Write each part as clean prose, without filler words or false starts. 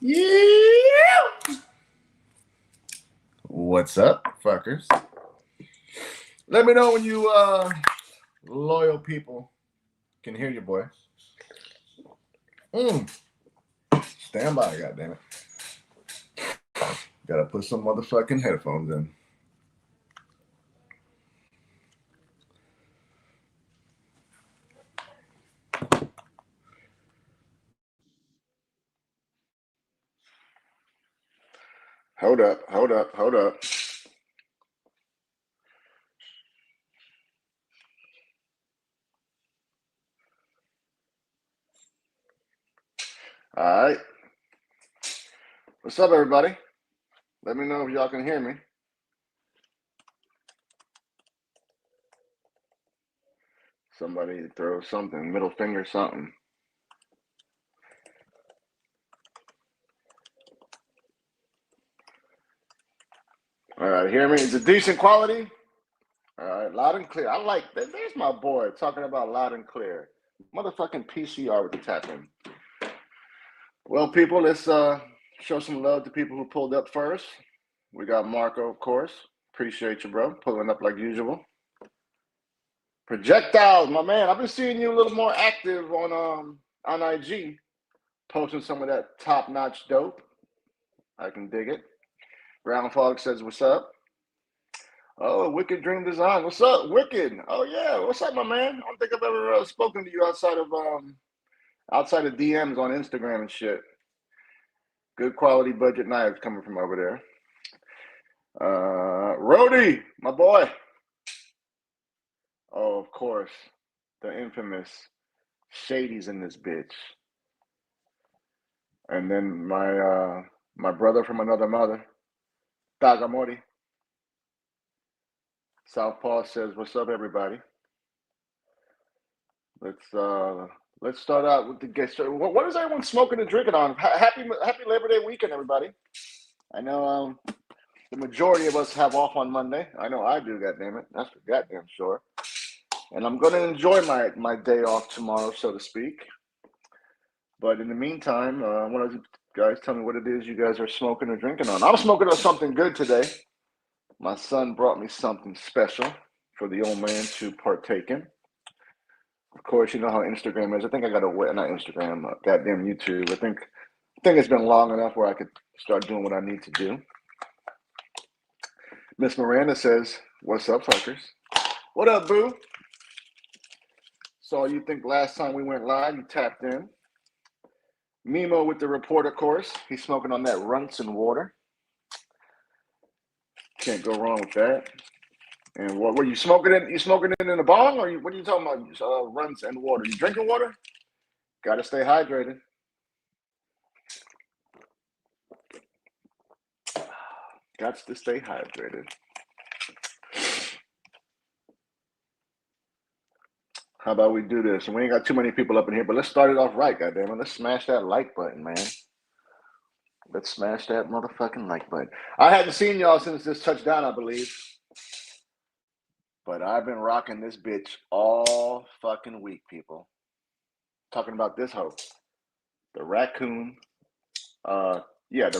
Yeah. What's up, fuckers? Let me know when you loyal people can hear your voice. Stand by, goddammit. Gotta put some motherfucking headphones in. Hold up. All right. What's up, everybody? Let me know if y'all can hear me. Somebody throw something, middle finger, something. All right, hear me? Is it decent quality? All right, loud and clear. I like that. There's my boy talking about loud and clear. Motherfucking PCR with the tap in. Well, people, let's show some love to people who pulled up first. We got Marco, of course. Appreciate you, bro. Pulling up like usual. Projectiles, my man. I've been seeing you a little more active on IG, posting some of that top-notch dope. I can dig it. Brown Fog says, "What's up?" Oh, Wicked Dream Design. What's up, Wicked? Oh yeah, what's up, my man? I don't think I've ever spoken to you outside of DMs on Instagram and shit. Good quality budget knives coming from over there. Rody, my boy. Oh, of course, the infamous Shady's in this bitch. And then my brother from another mother, Tagamori. Southpaw says, "What's up, everybody?" Let's start out with the guest. What is everyone smoking and drinking on? Happy Labor Day weekend, everybody. I know the majority of us have off on Monday. I know I do, goddammit. That's for goddamn sure. And I'm going to enjoy my day off tomorrow, so to speak. But in the meantime, one of you guys tell me what it is you guys are smoking or drinking on. I'm smoking on something good today. My son brought me something special for the old man to partake in. Of course, you know how Instagram is. I think I got to wait, not Instagram, goddamn YouTube. I think it's been long enough where I could start doing what I need to do. Miss Miranda says, "What's up, fuckers?" What up, boo? So you think last time we went live, you tapped in. Mimo with the report, of course. He's smoking on that Runts and water. Can't go wrong with that. And what were you smoking it? You smoking it in a bong, or what are you talking about? Runts and water. You drinking water? Got to stay hydrated. Got to stay hydrated. How about we do this? We ain't got too many people up in here, but let's start it off right, goddammit. Let's smash that like button, man. Let's smash that motherfucking like button. I hadn't seen y'all since this touchdown, I believe. But I've been rocking this bitch all fucking week, people. Talking about this hoe. The Raccoon. The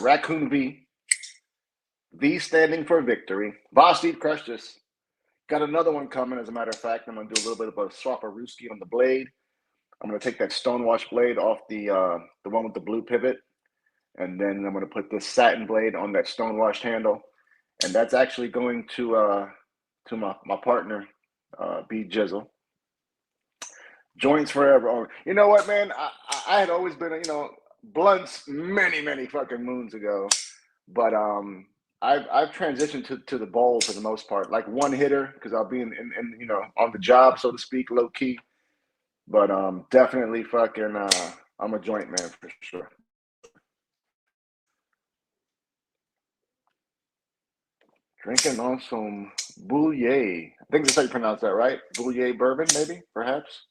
Raccoon V. V standing for victory. Vosteed crushed this. Got another one coming, as a matter of fact. I'm going to do a little bit of a Swaparooski on the blade. I'm going to take that Stonewash blade off the one with the blue pivot. And then I'm going to put this satin blade on that Stonewashed handle. And that's actually going to my partner, B Jizzle. Joints forever. Oh, you know what, man? I had always been, blunts many fucking moons ago. But I've transitioned to the bowl for the most part, like one hitter, because I'll be in on the job, so to speak, low key. But definitely fucking I'm a joint man for sure. Drinking on some Boulier. I think that's how you pronounce that, right? Boulier bourbon, maybe, perhaps.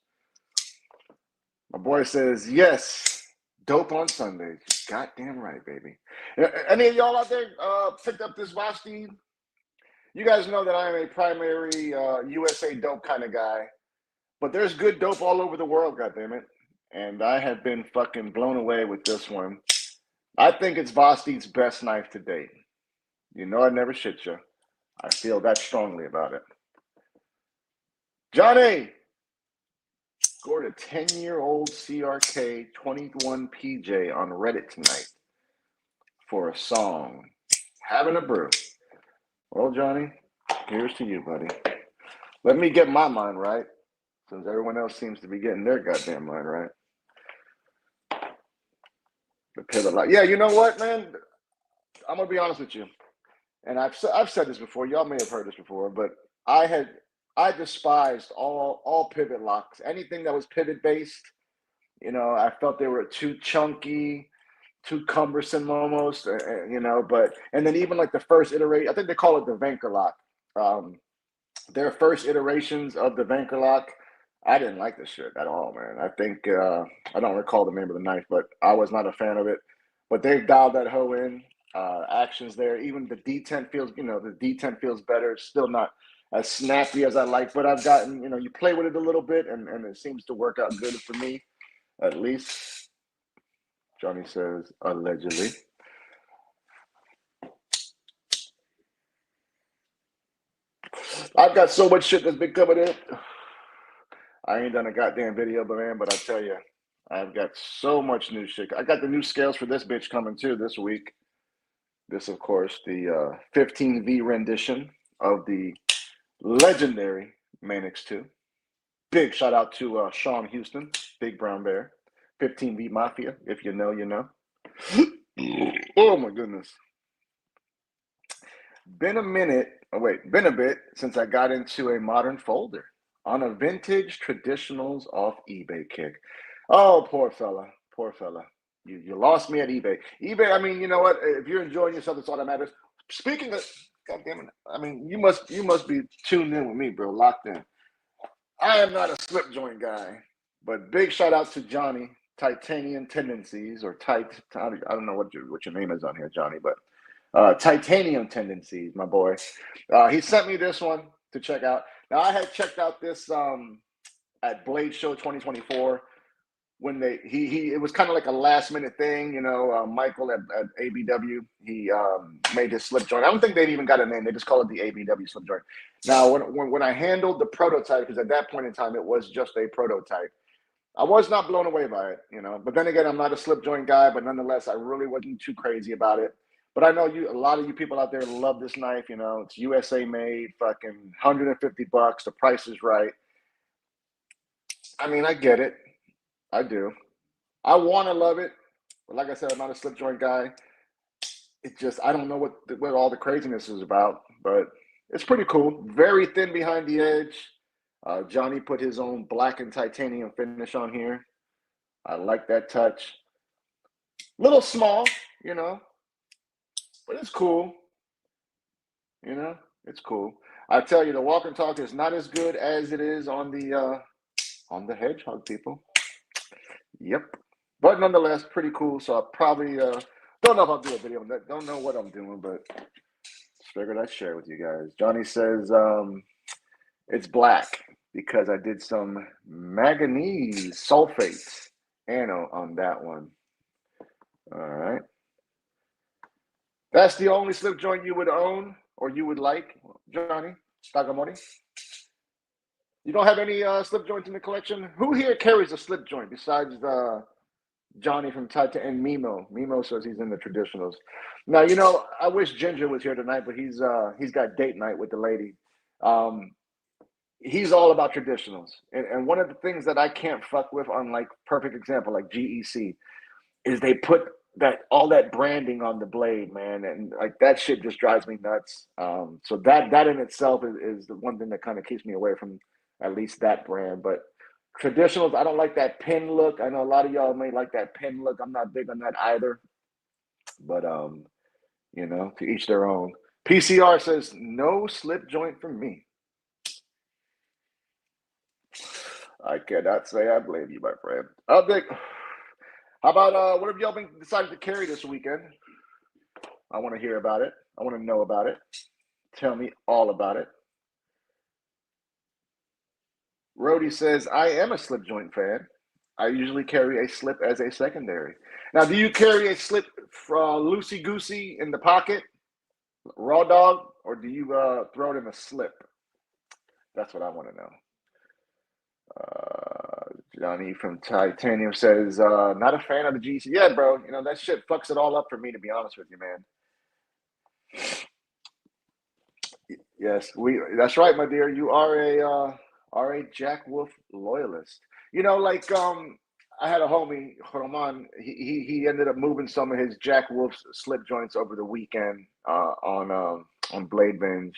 My boy says, yes, dope on Sundays. Goddamn right, baby. Any of y'all out there picked up this Vosteed? You guys know that I am a primary USA dope kind of guy. But there's good dope all over the world, goddammit. And I have been fucking blown away with this one. I think it's Vosti's best knife to date. You know I never shit you. I feel that strongly about it. Johnny scored a 10-year-old CRK 21 PJ on Reddit tonight for a song. Having a brew. Well, Johnny, here's to you, buddy. Let me get my mind right, since everyone else seems to be getting their goddamn mind right. The pivot lock. Yeah, you know what, man? I'm gonna be honest with you, and I've said this before. Y'all may have heard this before, but I despised all pivot locks. Anything that was pivot based, I felt they were too chunky, too cumbersome almost. But and then even like the first iteration, I think they call it the Vanker lock. Um, their first iterations of the Vanker lock, I didn't like this shit at all, man. I think I don't recall the name of the knife, but I was not a fan of it. But they've dialed that hoe in. Actions there. Even the detent feels, the detent feels better. It's still not as snappy as I like, but I've gotten, you play with it a little bit, and it seems to work out good for me, at least. Johnny says allegedly. I've got so much shit that's been coming in. I ain't done a goddamn video, but I tell you, I've got so much new shit. I got the new scales for this bitch coming too this week. This, of course, the 15V rendition of the legendary Manix 2. Big shout out to Sean Houston, Big Brown Bear, 15V Mafia. If you know, you know. Oh my goodness. Been a bit since I got into a modern folder on a vintage traditionals off eBay kick. Oh, poor fella. Poor fella. You lost me at eBay. eBay, I mean, you know what? If you're enjoying yourself, that's all that matters. Speaking of, God damn it, I mean, you must be tuned in with me, bro, locked in. I am not a slip joint guy, but big shout out to Johnny, Titanium Tendencies, or I don't know what your name is on here, Johnny, but Titanium Tendencies, my boy. He sent me this one to check out. Now, I had checked out this at Blade Show 2024 when it was kind of like a last minute thing, Michael at ABW, he made his slip joint. I don't think they'd even got a name. They just call it the ABW slip joint. Now, when I handled the prototype, because at that point in time, it was just a prototype, I was not blown away by it, but then again, I'm not a slip joint guy, but nonetheless, I really wasn't too crazy about it. But I know a lot of you people out there love this knife, it's USA made, fucking $150. The price is right. I mean, I get it. I do. I want to love it, but like I said, I'm not a slip joint guy. It just I don't know what all the craziness is about, but it's pretty cool. Very thin behind the edge. Johnny put his own black and titanium finish on here. I like that touch. Little small, but it's cool. It's cool. I tell you, the walk and talk is not as good as it is on the hedgehog, people. Yep. But nonetheless, pretty cool. So I probably don't know if I'll do a video on that. Don't know what I'm doing, but figured I'd share with you guys. Johnny says it's black because I did some manganese sulfate ano on that one. All right. That's the only slip joint you would own or you would like, Johnny Tagamori? You don't have any slip joints in the collection? Who here carries a slip joint besides Johnny from Titan and Mimo? Mimo says he's in the traditionals. Now, I wish Ginger was here tonight, but he's got date night with the lady. He's all about traditionals. And one of the things that I can't fuck with on like perfect example, like GEC, is they put all that branding on the blade, man. And like that shit just drives me nuts. So that in itself is the one thing that kind of keeps me away from at least that brand. But traditionals, I don't like that pin look. I know a lot of y'all may like that pin look. I'm not big on that either. But to each their own. PCR says no slip joint for me. I cannot say I blame you, my friend. How about what have y'all been decided to carry this weekend? I want to hear about it. I want to know about it. Tell me all about it. Rody says, I am a slip joint fan. I usually carry a slip as a secondary. Now, do you carry a slip loosey goosey in the pocket, raw dog, or do you throw it in a slip? That's what I want to know. Johnny from Titanium says, not a fan of the GC. Yeah, bro. You know, that shit fucks it all up for me, to be honest with you, man. Yes, that's right, my dear. You are a Jack Wolf loyalist. You know, like I had a homie, Roman, he ended up moving some of his Jack Wolf's slip joints over the weekend on Blade Binge.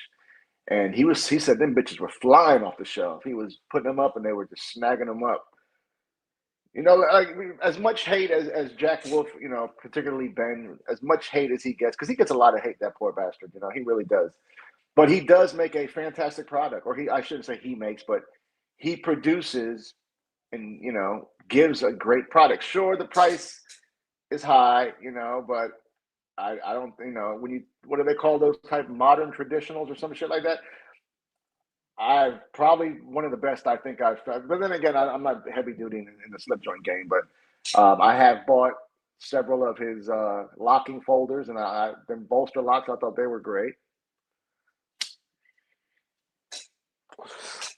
And he said them bitches were flying off the shelf. He was putting them up and they were just snagging them up. You know, like as much hate as Jack Wolf, you know, particularly Ben, as much hate as he gets, because he gets a lot of hate, that poor bastard, you know, he really does. But he does make a fantastic product, or I shouldn't say he makes, but he produces and, you know, gives a great product. Sure, the price is high, you know, but I don't, you know, what do they call those type modern traditionals or some shit like that? I probably one of the best I think I've found. But then again, I'm not heavy duty in the slip joint game, but I have bought several of his locking folders, and them bolster locks. I thought they were great.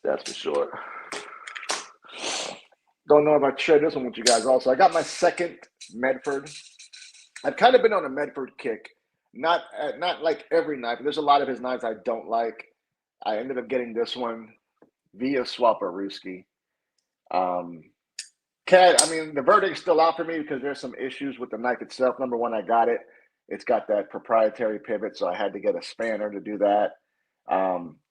That's for sure. Don't know if I shared this one with you guys. Also, I got my second Medford. I've kind of been on a Medford kick. Not like every knife. There's a lot of his knives I don't like. I ended up getting this one via Swaparooski. Cat, I mean, the verdict's still out for me because there's some issues with the knife itself. Number one, I got it. It's got that proprietary pivot, so I had to get a spanner to do that.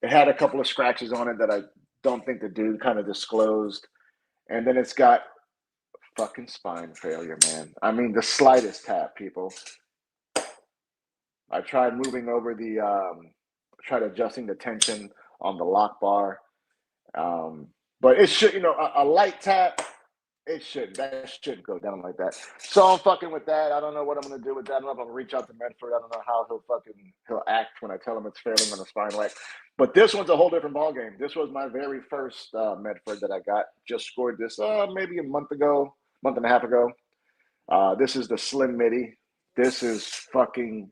It had a couple of scratches on it that I don't think the dude kind of disclosed. And then it's got fucking spine failure, man. I mean, the slightest tap, people. I tried moving over tried adjusting the tension on the lock bar. But it should, you know, a light tap, that shouldn't go down like that. So I'm fucking with that. I don't know what I'm gonna do with that. I don't know if I'm gonna reach out to Medford. I don't know how he'll act when I tell him it's failing on the spine light. But this one's a whole different ballgame. This was my very first Medford that I got. Just scored this maybe a month and a half ago. This is the Slim Midi. This is fucking,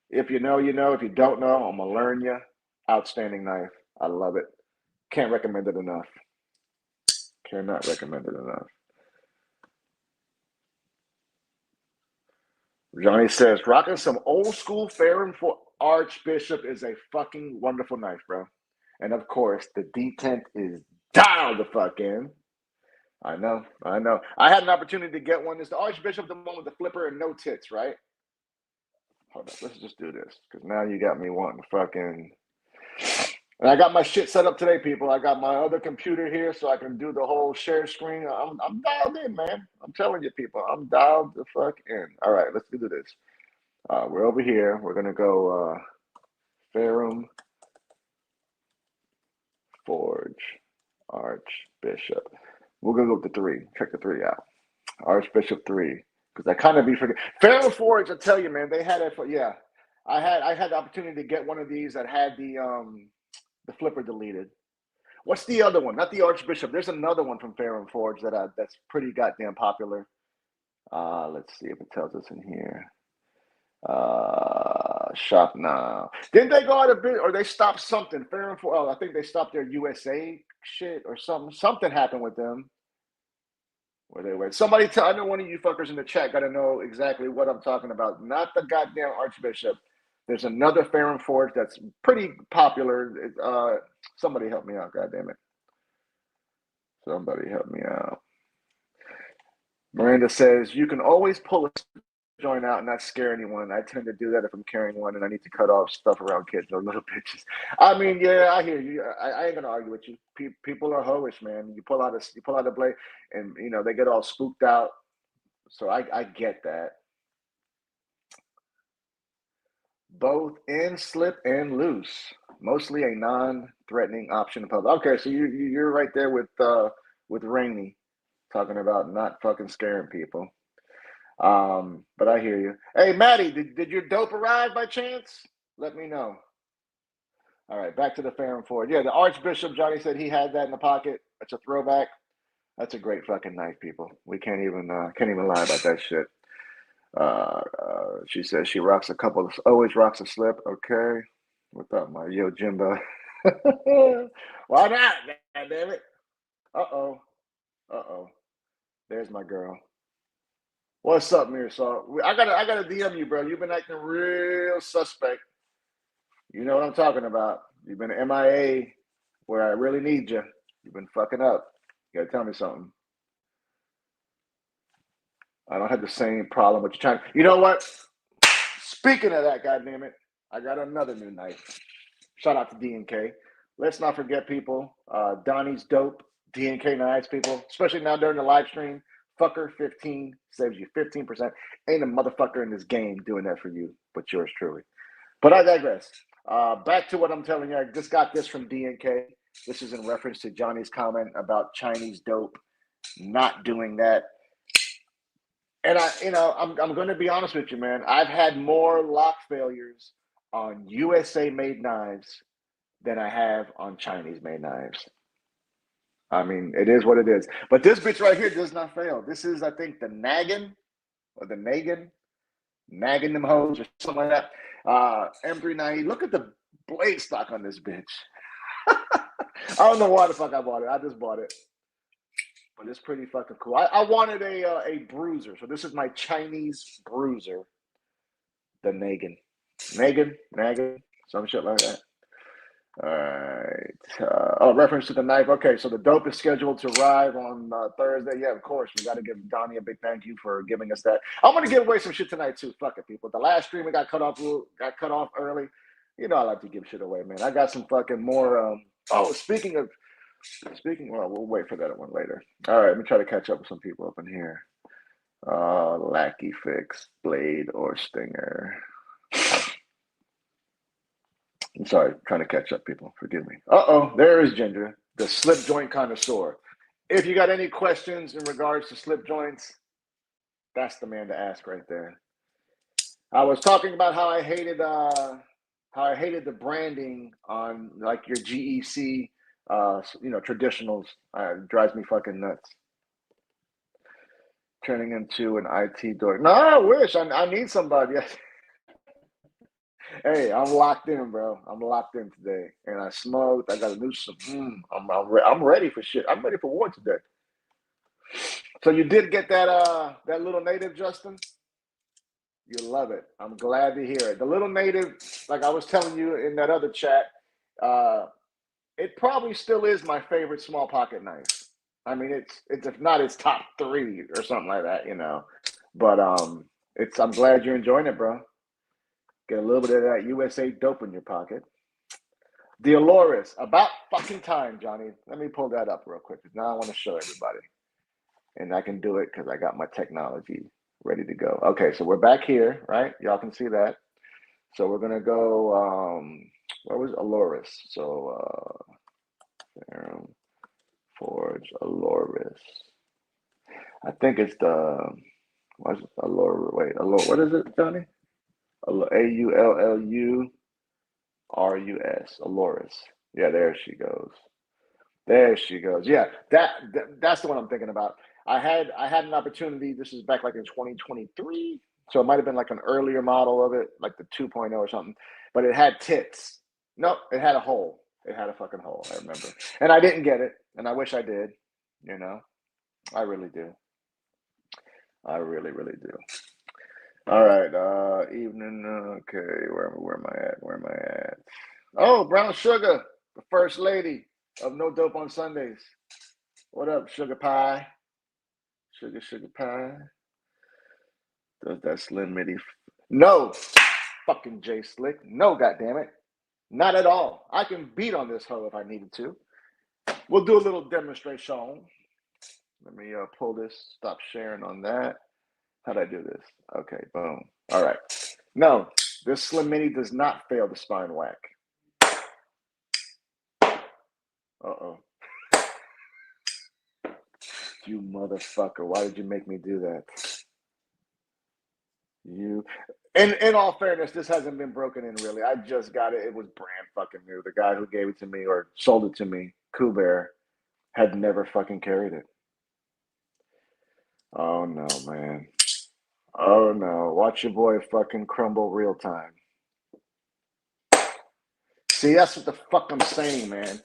if you know, you know. If you don't know, I'm gonna learn you. Outstanding knife. I love it. Can't recommend it enough. Cannot recommend it enough. Johnny says, rocking some old school Ferrum for Archbishop is a fucking wonderful knife, bro. And of course, the detent is dialed the fuck in. I know. I had an opportunity to get one. It's the Archbishop, the one with the flipper and no tits, right? Hold up, let's just do this, because now you got me wanting to fucking. And I got my shit set up today, people. I got my other computer here so I can do the whole share screen. I'm dialed in, man. I'm telling you, people. I'm dialed the fuck in. All right, let's do this. We're over here. We're going to go Ferrum Forge Archbishop. We're going to go with the 3. Check the 3 out. Archbishop 3. Because I kind of be forgetting. Ferrum Forge, I tell you, man, they had it for, yeah. I had the opportunity to get one of these that had the flipper deleted. What's the other one? Not the Archbishop. There's another one from Ferrum Forge that's pretty goddamn popular. Let's see if it tells us in here. Shop now. Didn't they go out of business, or they stopped something? Ferrum Forge. Oh, I think they stopped their USA shit or something. Something happened with them. Where they went. Somebody I know one of you fuckers in the chat got to know exactly what I'm talking about. Not the goddamn Archbishop. There's another Ferrum Forge that's pretty popular. Somebody help me out, goddammit. Somebody help me out. Miranda says, you can always pull a joint out and not scare anyone. I tend to do that if I'm carrying one and I need to cut off stuff around kids or little bitches. I mean, yeah, I hear you. I ain't gonna argue with you. People are hoish, man. You pull out a blade and, you know, they get all spooked out. So I get that. Both in slip and loose. Mostly a non-threatening option in public. Okay, so you're right there with Rainey talking about not fucking scaring people. But I hear you. Hey, Maddie, did your dope arrive by chance? Let me know. All right, back to the Ferrum Forge. Yeah, the Archbishop, Johnny said he had that in the pocket. That's a throwback. That's a great fucking knife, people. We can't even lie about that shit. She says she rocks always rocks a slip. Okay, what's up, my yo Jimbo? Why not? God damn it! Uh-oh, uh-oh. There's my girl. What's up, Mirsal? I gotta DM you, bro. You've been acting real suspect. You know what I'm talking about. You've been MIA where I really need you. You've been fucking up. You gotta tell me something. I don't have the same problem with you trying. You know what? Speaking of that, goddamn it, I got another new knife. Shout out to DNK. Let's not forget, people. Donnie's dope. DNK knives, people. Especially now during the live stream. Fucker 15 saves you 15%. Ain't a motherfucker in this game doing that for you, but yours truly. But I digress. Back to what I'm telling you. I just got this from DNK. This is in reference to Johnny's comment about Chinese dope not doing that. And I'm going to be honest with you, man. I've had more lock failures on USA made knives than I have on Chinese made knives. I mean, it is what it is. But this bitch right here does not fail. This is, I think, the Nagin or the Nagin, nagging them hoes or something like that. M390. Look at the blade stock on this bitch. I don't know why the fuck I bought it. I just bought it. But it's pretty fucking cool. I wanted a bruiser. So this is my Chinese bruiser. The Nagin, some shit like that. All right. Reference to the knife. Okay, so the dope is scheduled to arrive on Thursday. Yeah, of course. We got to give Donnie a big thank you for giving us that. I'm gonna give away some shit tonight too. Fuck it, people. The last stream got cut off early. You know I like to give shit away, man. I got some fucking more. Speaking, well, we'll wait for that one later. All right, let me try to catch up with some people up in here. Lackey Fix, Blade, or Stinger. I'm sorry, trying to catch up, people. Forgive me. There is Ginger, the slip joint connoisseur. If you got any questions in regards to slip joints, that's the man to ask right there. I was talking about how I hated the branding on like your GEC, traditionals. It drives me fucking nuts. Turning into an IT dork. No, I wish. I need somebody. Hey, I'm locked in, bro. I'm locked in today, and I smoked. I got a new. I'm ready for shit. I'm ready for war today. So you did get that little native, Justin. You love it. I'm glad to hear it. The little native, like I was telling you in that other chat, it probably still is my favorite small pocket knife. I mean, it's if not, it's top 3 or something like that, you know. But I'm glad you're enjoying it, bro. Get a little bit of that USA dope in your pocket. The Aloris, about fucking time, Johnny. Let me pull that up real quick because now I want to show everybody. And I can do it because I got my technology ready to go. Okay, so we're back here, right? Y'all can see that. So we're going to go, where was Aloris? So, Ferrum Forge Aloris. I think it's what's it? Allure, wait, Allure, what is it, Johnny? Aullurus. Aloris. Yeah, there she goes. There she goes. Yeah, that's the one I'm thinking about. I had an opportunity. This is back like in 2023, so it might have been like an earlier model of it, like the 2.0 or something. But it had tits. No, it had a hole. It had a fucking hole. I remember, and I didn't get it, and I wish I did. You know, I really do. I really, really do. All right. Evening. Okay, where am I at? Where am I at? Oh, Brown Sugar, the first lady of No Dope on Sundays. What up, Sugar Pie? Sugar Pie. Does that Slim Midi? No, fucking J Slick. No, goddammit. Not at all. I can beat on this hoe if I needed to. We'll do a little demonstration. Let me pull this. Stop sharing on that. How'd I do this? Okay, boom. All right. No, this Slim Mini does not fail the spine whack. Uh-oh. You motherfucker. Why did you make me do that? You. In all fairness, this hasn't been broken in really. I just got it. It was brand fucking new. The guy who gave it to me or sold it to me, Kuber, had never fucking carried it. Oh no, man. Oh no. Watch your boy fucking crumble real time. See, that's what the fuck I'm saying, man.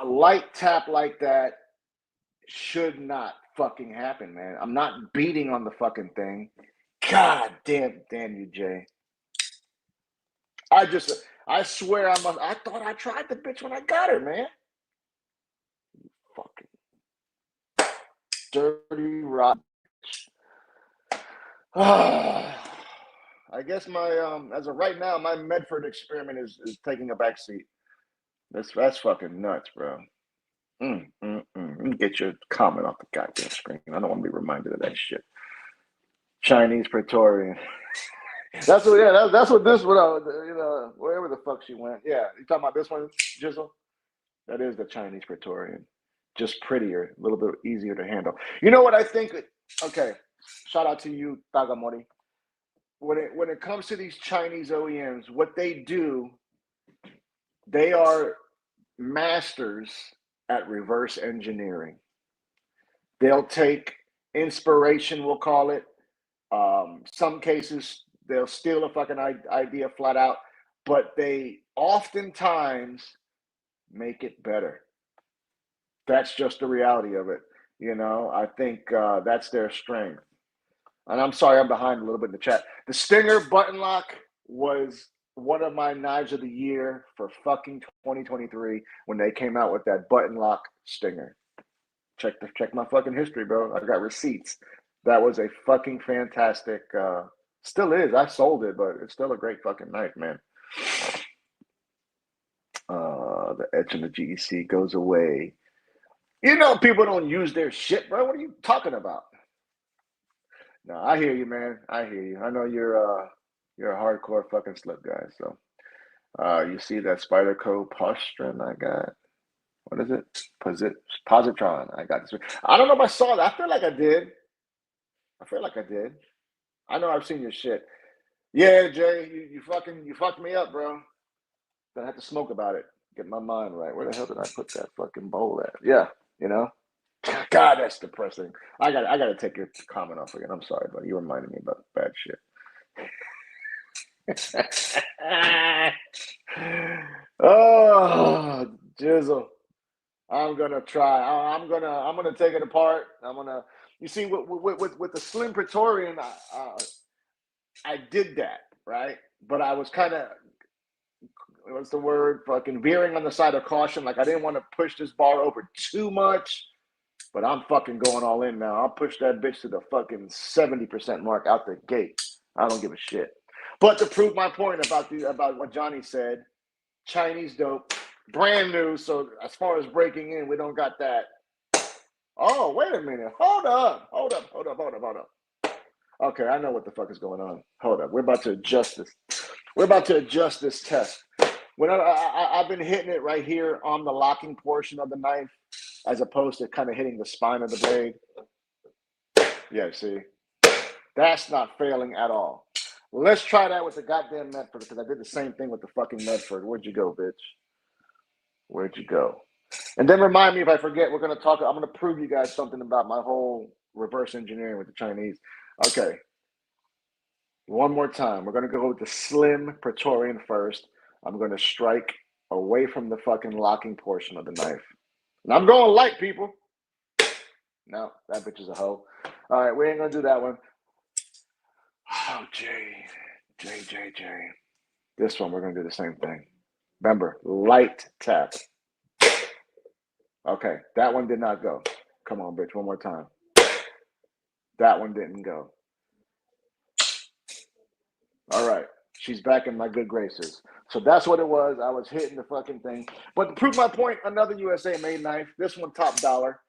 A light tap like that should not fucking happen, man. I'm not beating on the fucking thing. God damn you, Jay. I swear I thought I tried the bitch when I got her, man. Fucking dirty rotten. I guess my as of right now, my Medford experiment is taking a backseat. That's fucking nuts, bro. Let me get your comment off the goddamn screen. I don't want to be reminded of that shit. Chinese Praetorian. That's what. Yeah, that's what this one. Wherever the fuck she went. Yeah, you talking about this one, Jizzle? That is the Chinese Praetorian. Just prettier, a little bit easier to handle. You know what I think? Okay, shout out to you, Tagamori. When it comes to these Chinese OEMs, what they do, they are masters at reverse engineering. They'll take inspiration, we'll call it. Some cases, they'll steal a fucking idea flat out, but they oftentimes make it better. That's just the reality of it. I think that's their strength. And I'm sorry, I'm behind a little bit in the chat. The Stinger button lock was one of my knives of the year for fucking 2023 when they came out with that button lock Stinger. Check my fucking history, bro. I got receipts. That was a fucking fantastic. Still is. I sold it, but it's still a great fucking knife, man. The etch in the GEC goes away. People don't use their shit, bro. What are you talking about? No, I hear you, man. I hear you. I know you're a hardcore fucking slip guy. So, you see that Spyderco Postron I got? What is it? Positron. I got this. I don't know if I saw that. I feel like I did. I know I've seen your shit. Yeah, Jay, you fucked me up, bro. Gonna have to smoke about it. Get my mind right. Where the hell did I put that fucking bowl at? Yeah, God, that's depressing. I gotta take your comment off again. I'm sorry, buddy. You reminded me about bad shit. Oh, Jizzle. I'm gonna try. I'm gonna take it apart. You see, with the Slim Praetorian, I did that, right? But I was kind of, what's the word? Fucking veering on the side of caution. Like I didn't want to push this bar over too much. But I'm fucking going all in now. I'll push that bitch to the fucking 70% mark out the gate. I don't give a shit. But to prove my point about what Johnny said, Chinese dope, brand new. So as far as breaking in, we don't got that. Oh, wait a minute. Hold up. Okay, I know what the fuck is going on. Hold up. We're about to adjust this test. When I've been hitting it right here on the locking portion of the knife, as opposed to kind of hitting the spine of the blade. Yeah, see? That's not failing at all. Let's try that with the goddamn Medford, because I did the same thing with the fucking Medford. Where'd you go, bitch? Where'd you go? And then remind me if I forget, I'm going to prove you guys something about my whole reverse engineering with the Chinese. Okay. One more time. We're going to go with the Slim Praetorian first. I'm going to strike away from the fucking locking portion of the knife. And I'm going light, people. No, that bitch is a hoe. All right, we ain't gonna do that one. Oh, Jay. This one, we're gonna do the same thing. Remember, light tap. Okay, that one did not go. Come on, bitch, one more time. That one didn't go. All right, she's back in my good graces. So that's what it was. I was hitting the fucking thing. But to prove my point, another USA made knife. This one top dollar.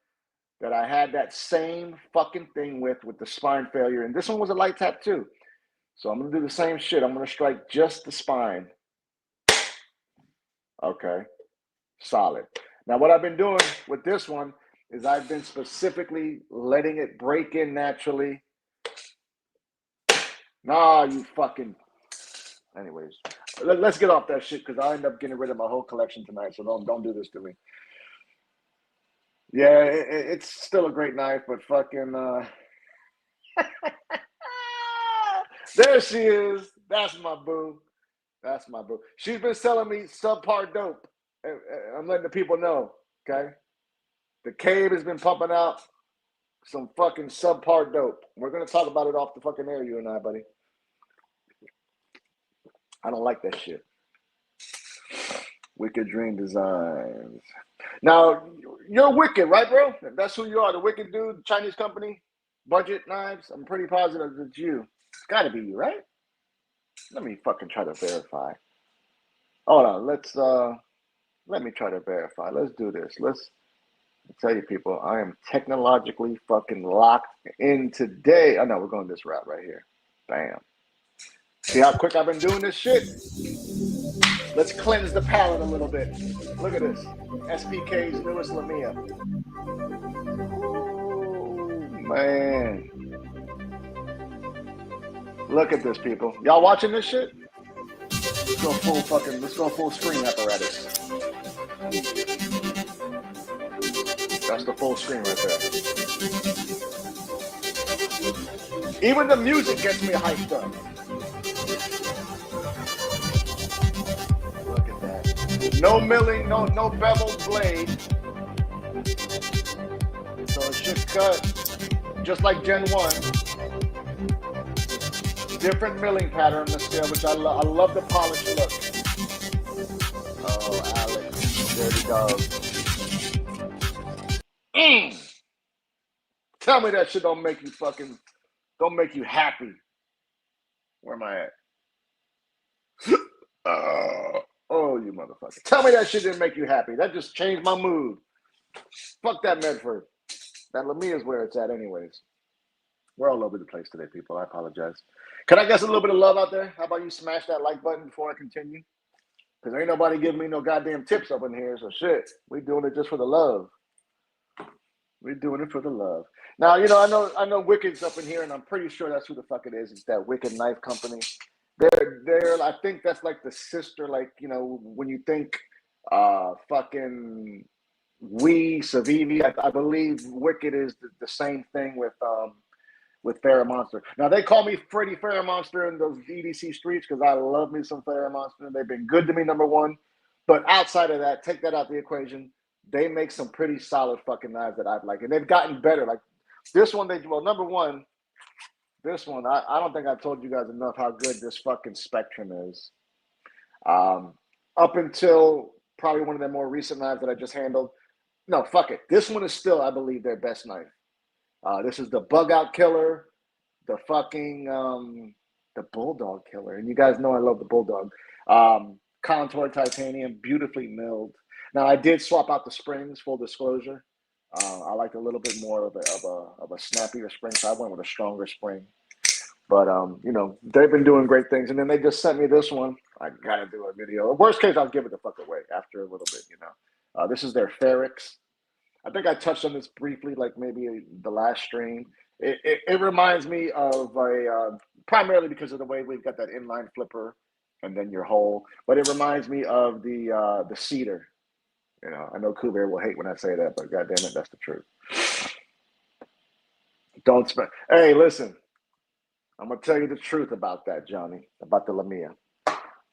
That I had that same fucking thing with the spine failure. And this one was a light tap too. So I'm going to do the same shit. I'm going to strike just the spine. Okay. Solid. Now, what I've been doing with this one is I've been specifically letting it break in naturally. Nah, you fucking... Anyways, let's get off that shit because I end up getting rid of my whole collection tonight. So don't do this to me. Yeah, it's still a great knife, but fucking there she is. That's my boo. That's my boo. She's been selling me subpar dope. I'm letting the people know. Okay, the cave has been pumping out some fucking subpar dope. We're gonna talk about it off the fucking air, you and I, buddy. I don't like that shit. Wicked Dream Designs. Now, you're Wicked, right, bro? That's who you are, the Wicked dude, Chinese company, budget knives. I'm pretty positive it's you. It's got to be you, right? Let me fucking try to verify. Hold on, let me try to verify. Let's do this. Let's tell you people, I am technologically fucking locked in today. Oh no, we're going this route right here. Bam. See how quick I've been doing this shit? Let's cleanse the palate a little bit. Look at this. SPK's newest Lamia. Ooh, man. Look at this, people. Y'all watching this shit? Let's go full screen apparatus. That's the full screen right there. Even the music gets me hyped up. Look at that. No milling, no beveled blade. So it should cut just like Gen 1. Different milling pattern still, which I love the polished look. Oh, Alex, dirty dog. Tell me that shit don't make you happy. Where am I at? Oh, you motherfucker. Tell me that shit didn't make you happy. That just changed my mood. Fuck that Medford. That Lamia is where it's at anyways. We're all over the place today, people. I apologize. Can I get a little bit of love out there? How about you smash that like button before I continue? Because ain't nobody giving me no goddamn tips up in here, so shit. We doing it just for the love. We're doing it for the love. Now, you know, I know Wicked's up in here, and I'm pretty sure that's who the fuck it is. It's that Wicked Knife Company. They're I think that's like the sister, like, you know, when you think fucking Civivi, I believe Wicked is the same thing with Farrah Monster. Now they call me Freddie Farrah Monster in those EDC streets because I love me some Farrah Monster. They've been good to me, number one. But outside of that, take that out the equation. They make some pretty solid fucking knives that I've liked, and they've gotten better. Like this one, number one, this one, I don't think I've told you guys enough how good this fucking Spectrum is. Up until probably one of the more recent knives that I just handled. No, fuck it. This one is still, I believe, their best knife. This is the Bug Out Killer, the fucking the Bulldog Killer, and you guys know I love the Bulldog. Contour titanium, beautifully milled. Now I did swap out the springs. Full disclosure, I liked a little bit more of a snappier spring, so I went with a stronger spring. But you know, they've been doing great things, and then they just sent me this one. I gotta do a video. Worst case, I'll give it the fuck away after a little bit. You know, this is their Ferrex. I think I touched on this briefly, like maybe the last stream. It reminds me of primarily because of the way we've got that inline flipper and then your hole, but it reminds me of the Cedar. You know, I know Kuber will hate when I say that, but goddamn it, that's the truth. Don't spend. Hey, listen, I'm gonna tell you the truth about that, Johnny, about the Lamia.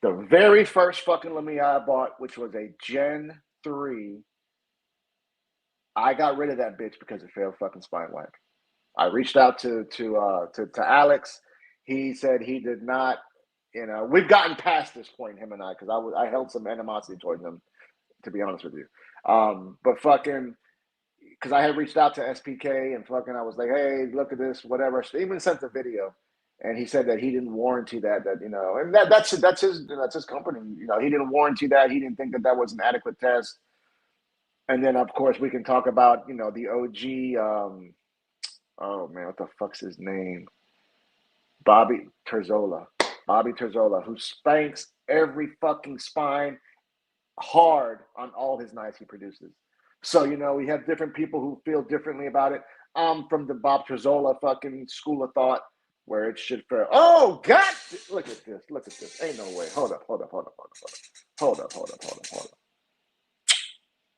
The very first fucking Lamia I bought, which was a Gen 3. I got rid of that bitch because it failed fucking spine wipe. I reached out to Alex. He said he did not. You know, we've gotten past this point, him and I, because I held some animosity towards him, to be honest with you. But fucking, because I had reached out to SPK and fucking, I was like, hey, look at this, whatever. I even sent the video, and he said that he didn't warranty that you know, and that's his company. You know, he didn't warranty that. He didn't think that was an adequate test. And then, of course, we can talk about, you know, the OG, oh, man, what the fuck's his name? Bobby Terzola, who spanks every fucking spine hard on all his knives he produces. So, you know, we have different people who feel differently about it. I'm from the Bob Terzola fucking school of thought where it should feel, oh, God, look at this. Ain't no way. Hold up.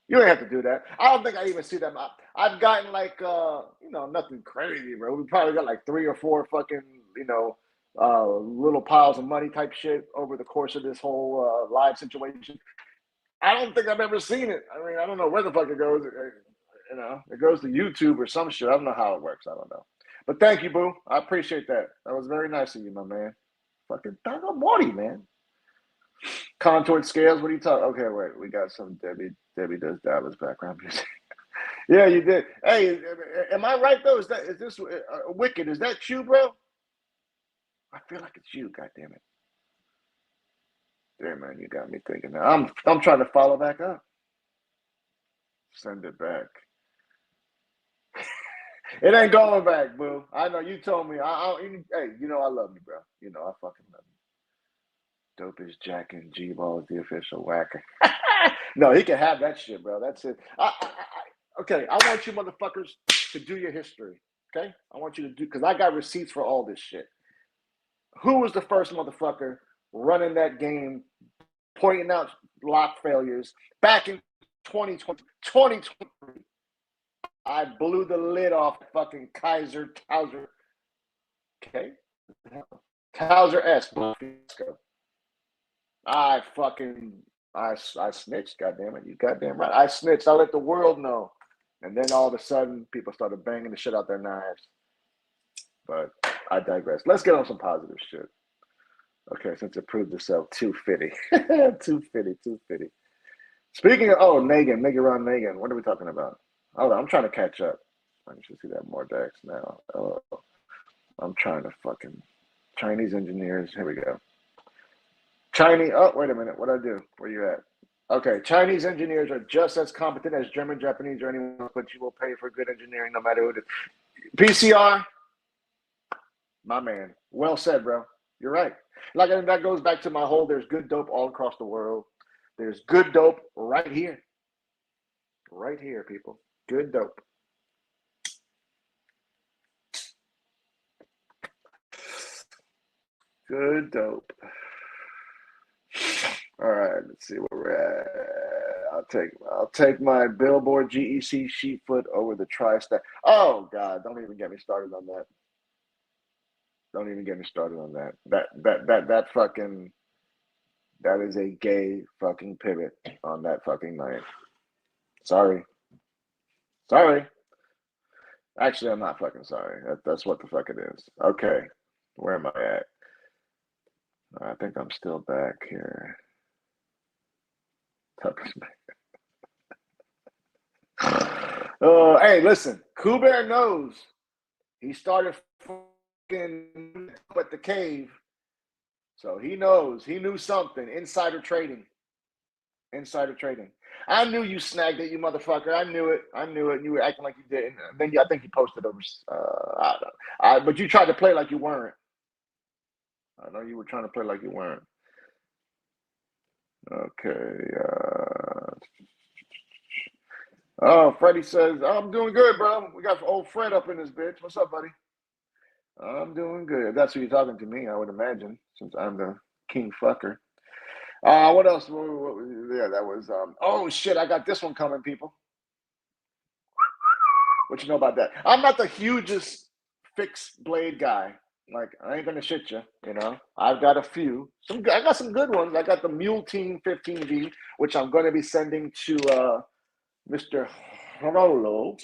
You ain't have to do that. I don't think I even see them. I've gotten like nothing crazy, bro. We probably got like 3 or 4 fucking little piles of money type shit over the course of this whole live situation. I don't think I've ever seen it. I mean, I don't know where the fuck it goes. It goes to YouTube or some shit. I don't know how it works. I don't know. But thank you, boo. I appreciate that. That was very nice of you, my man. Fucking Taco Morty, man. Contoured scales. What are you talking? Okay, wait. We got some Debbie. Debbie does Dallas background music. Yeah, you did. Hey, am I right though? Is this Wicked? Is that you, bro? I feel like it's you. God damn it. Damn, man, you got me thinking. Now I'm trying to follow back up. Send it back. It ain't going back, boo. I know you told me. Hey, I love you, bro. I fucking love you. Dope is Jack and G-Ball is the official whacker. No, he can have that shit, bro. That's it. Okay, I want you motherfuckers to do your history. Okay, I want you to do because I got receipts for all this shit. Who was the first motherfucker running that game, pointing out lock failures back in 2023? I blew the lid off fucking Kaiser Towser. Okay, Towser S. I snitched. Goddamn it, you goddamn right. I snitched. I let the world know, and then all of a sudden, people started banging the shit out their knives. But I digress. Let's get on some positive shit. Okay, since it proved itself too fitty. Too fitty. Speaking of, Nagin Ron Nagin, what are we talking about? Hold on, I'm trying to catch up. I should see that more decks now. I'm trying to fucking Chinese engineers. Here we go. Wait a minute. What'd I do? Where you at? Okay, Chinese engineers are just as competent as German, Japanese, or anyone else, but you will pay for good engineering no matter who it is. PCR, my man. Well said, bro. You're right. Like, and that goes back to my whole there's good dope all across the world. There's good dope right here. Right here, people. Good dope. Good dope. All right, let's see where we're at. I'll take my Billboard GEC Sheepfoot over the Tri-Stack. Oh God, don't even get me started on that. Don't even get me started on that. That fucking that is a gay fucking pivot on that fucking night. Sorry. Actually, I'm not fucking sorry. That's what the fuck it is. Okay, where am I at? I think I'm still back here. Hey, listen, Kuber knows. He started fucking at the cave, so he knows. He knew something. Insider trading. I knew you snagged it, you motherfucker. I knew it. You were acting like you didn't. Then I think you posted over. But you tried to play like you weren't. I know you were trying to play like you weren't. Okay. Freddie says, I'm doing good, bro. We got old Fred up in this bitch. What's up, buddy? I'm doing good. That's who you're talking to me, I would imagine, since I'm the king fucker. What else? Yeah, that was. Oh shit! I got this one coming, people. What you know about that? I'm not the hugest fixed blade guy. Like I ain't gonna shit you. I've got a few. I got some good ones. I got the Mule Team 15V, which I'm going to be sending to Mr. Rolo.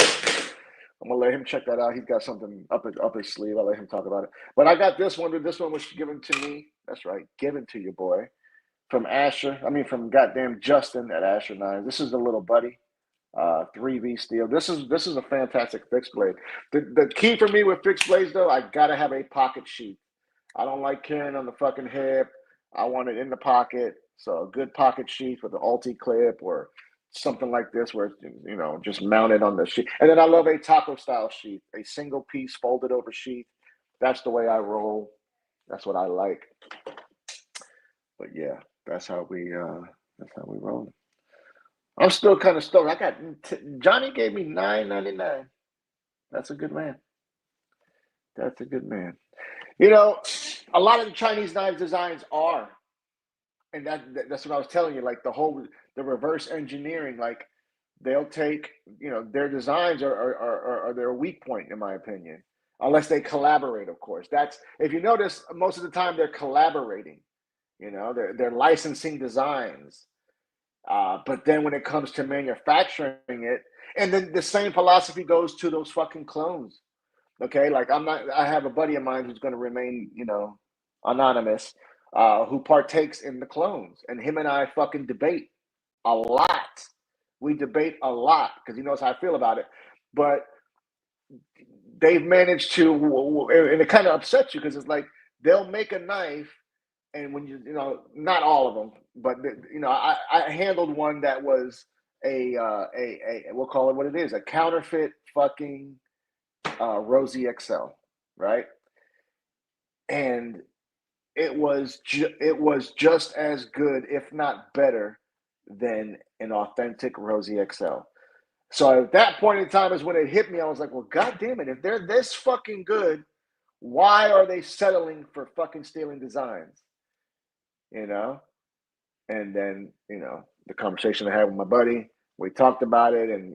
I'm gonna let him check that out. He's got something up his sleeve. I'll let him talk about it. But I got this one. This one was given to me. That's right, given to you, boy. From goddamn Justin at Asher 9. This is the little buddy, 3V steel. This is a fantastic fixed blade. The key for me with fixed blades though, I gotta have a pocket sheath. I don't like carrying on the fucking hip. I want it in the pocket. So a good pocket sheath with an ulti clip or something like this where it's, just mounted on the sheath. And then I love a taco style sheath, a single piece folded over sheath. That's the way I roll. That's what I like. But yeah, that's how we roll. I'm still kind of stoked. Johnny gave me $9.99. That's a good man. That's a good man. A lot of the Chinese knives designs are, and that's what I was telling you. Like the reverse engineering. Like they'll take, their designs are their weak point, in my opinion, unless they collaborate, of course. That's, if you notice, most of the time they're collaborating, they're licensing designs. But then when it comes to manufacturing it, and then the same philosophy goes to those fucking clones. Okay, like I have a buddy of mine who's going to remain, anonymous, who partakes in the clones, and him and I fucking debate a lot. We debate a lot because he knows how I feel about it. But they've managed to, and it kind of upsets you because it's like they'll make a knife, and when not all of them, but I handled one that was a we'll call it what it is, a counterfeit fucking Rosie XL, right? And it was just as good, if not better, than an authentic Rosie XL. So at that point in time is when it hit me. I was like, well, God damn it, if they're this fucking good, why are they settling for fucking stealing designs? And then, the conversation I had with my buddy, we talked about it, and,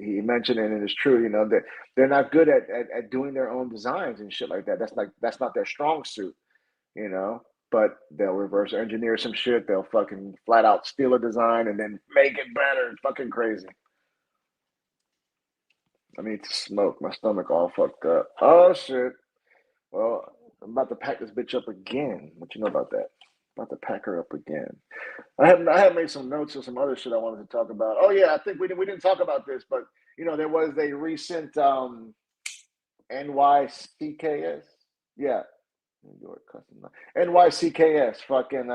he mentioned it, and it's true, that they're not good at doing their own designs and shit like that. That's not their strong suit, but they'll reverse engineer some shit. They'll fucking flat out steal a design and then make it better. It's fucking crazy. I need to smoke. My stomach all fucked up. Oh shit. Well, I'm about to pack this bitch up again. What you know about that? About to pack her up again. I have made some notes of some other shit I wanted to talk about. Oh yeah, I think we didn't talk about this, but there was a recent NYCKS. Yeah. New York Custom NYCKS fucking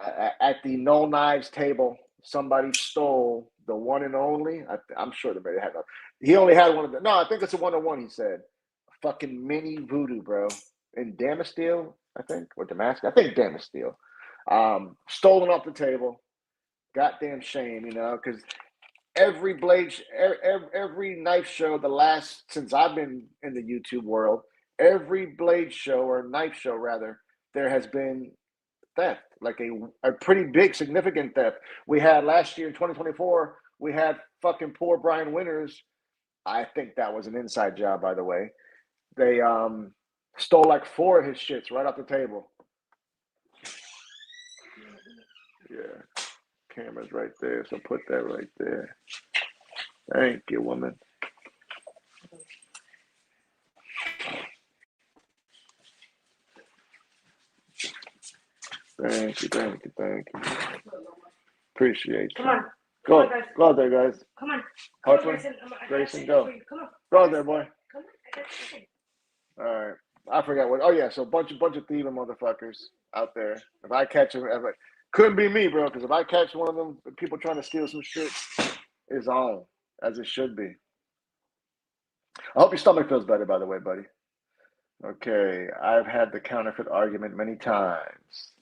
at the No Knives table, somebody stole the one and only. I'm sure they had. He only had one of the. No, I think it's a 101. He said, "Fucking mini voodoo, bro." In Damasteel, I think, or Damascus. I think Damasteel. Stolen off the table. Goddamn shame, because every every knife show, since I've been in the YouTube world, every blade show or knife show rather, there has been theft, like a pretty big, significant theft. We had last year in 2024, we had fucking poor Brian Winters. I think that was an inside job, by the way. They stole like 4 of his shits right off the table. Yeah, camera's right there, so put that right there. Thank you, woman. Thank you. Appreciate you. Come on. Go out there, guys. Come on. Grayson, go. Come on. Go out there, boy. Come on. I got something. All right. I forgot what. Oh yeah, so bunch of thieving motherfuckers out there. If I catch them, couldn't be me, bro. Because if I catch one of them, people trying to steal some shit, is on as it should be. I hope your stomach feels better, by the way, buddy. Okay, I've had the counterfeit argument many times.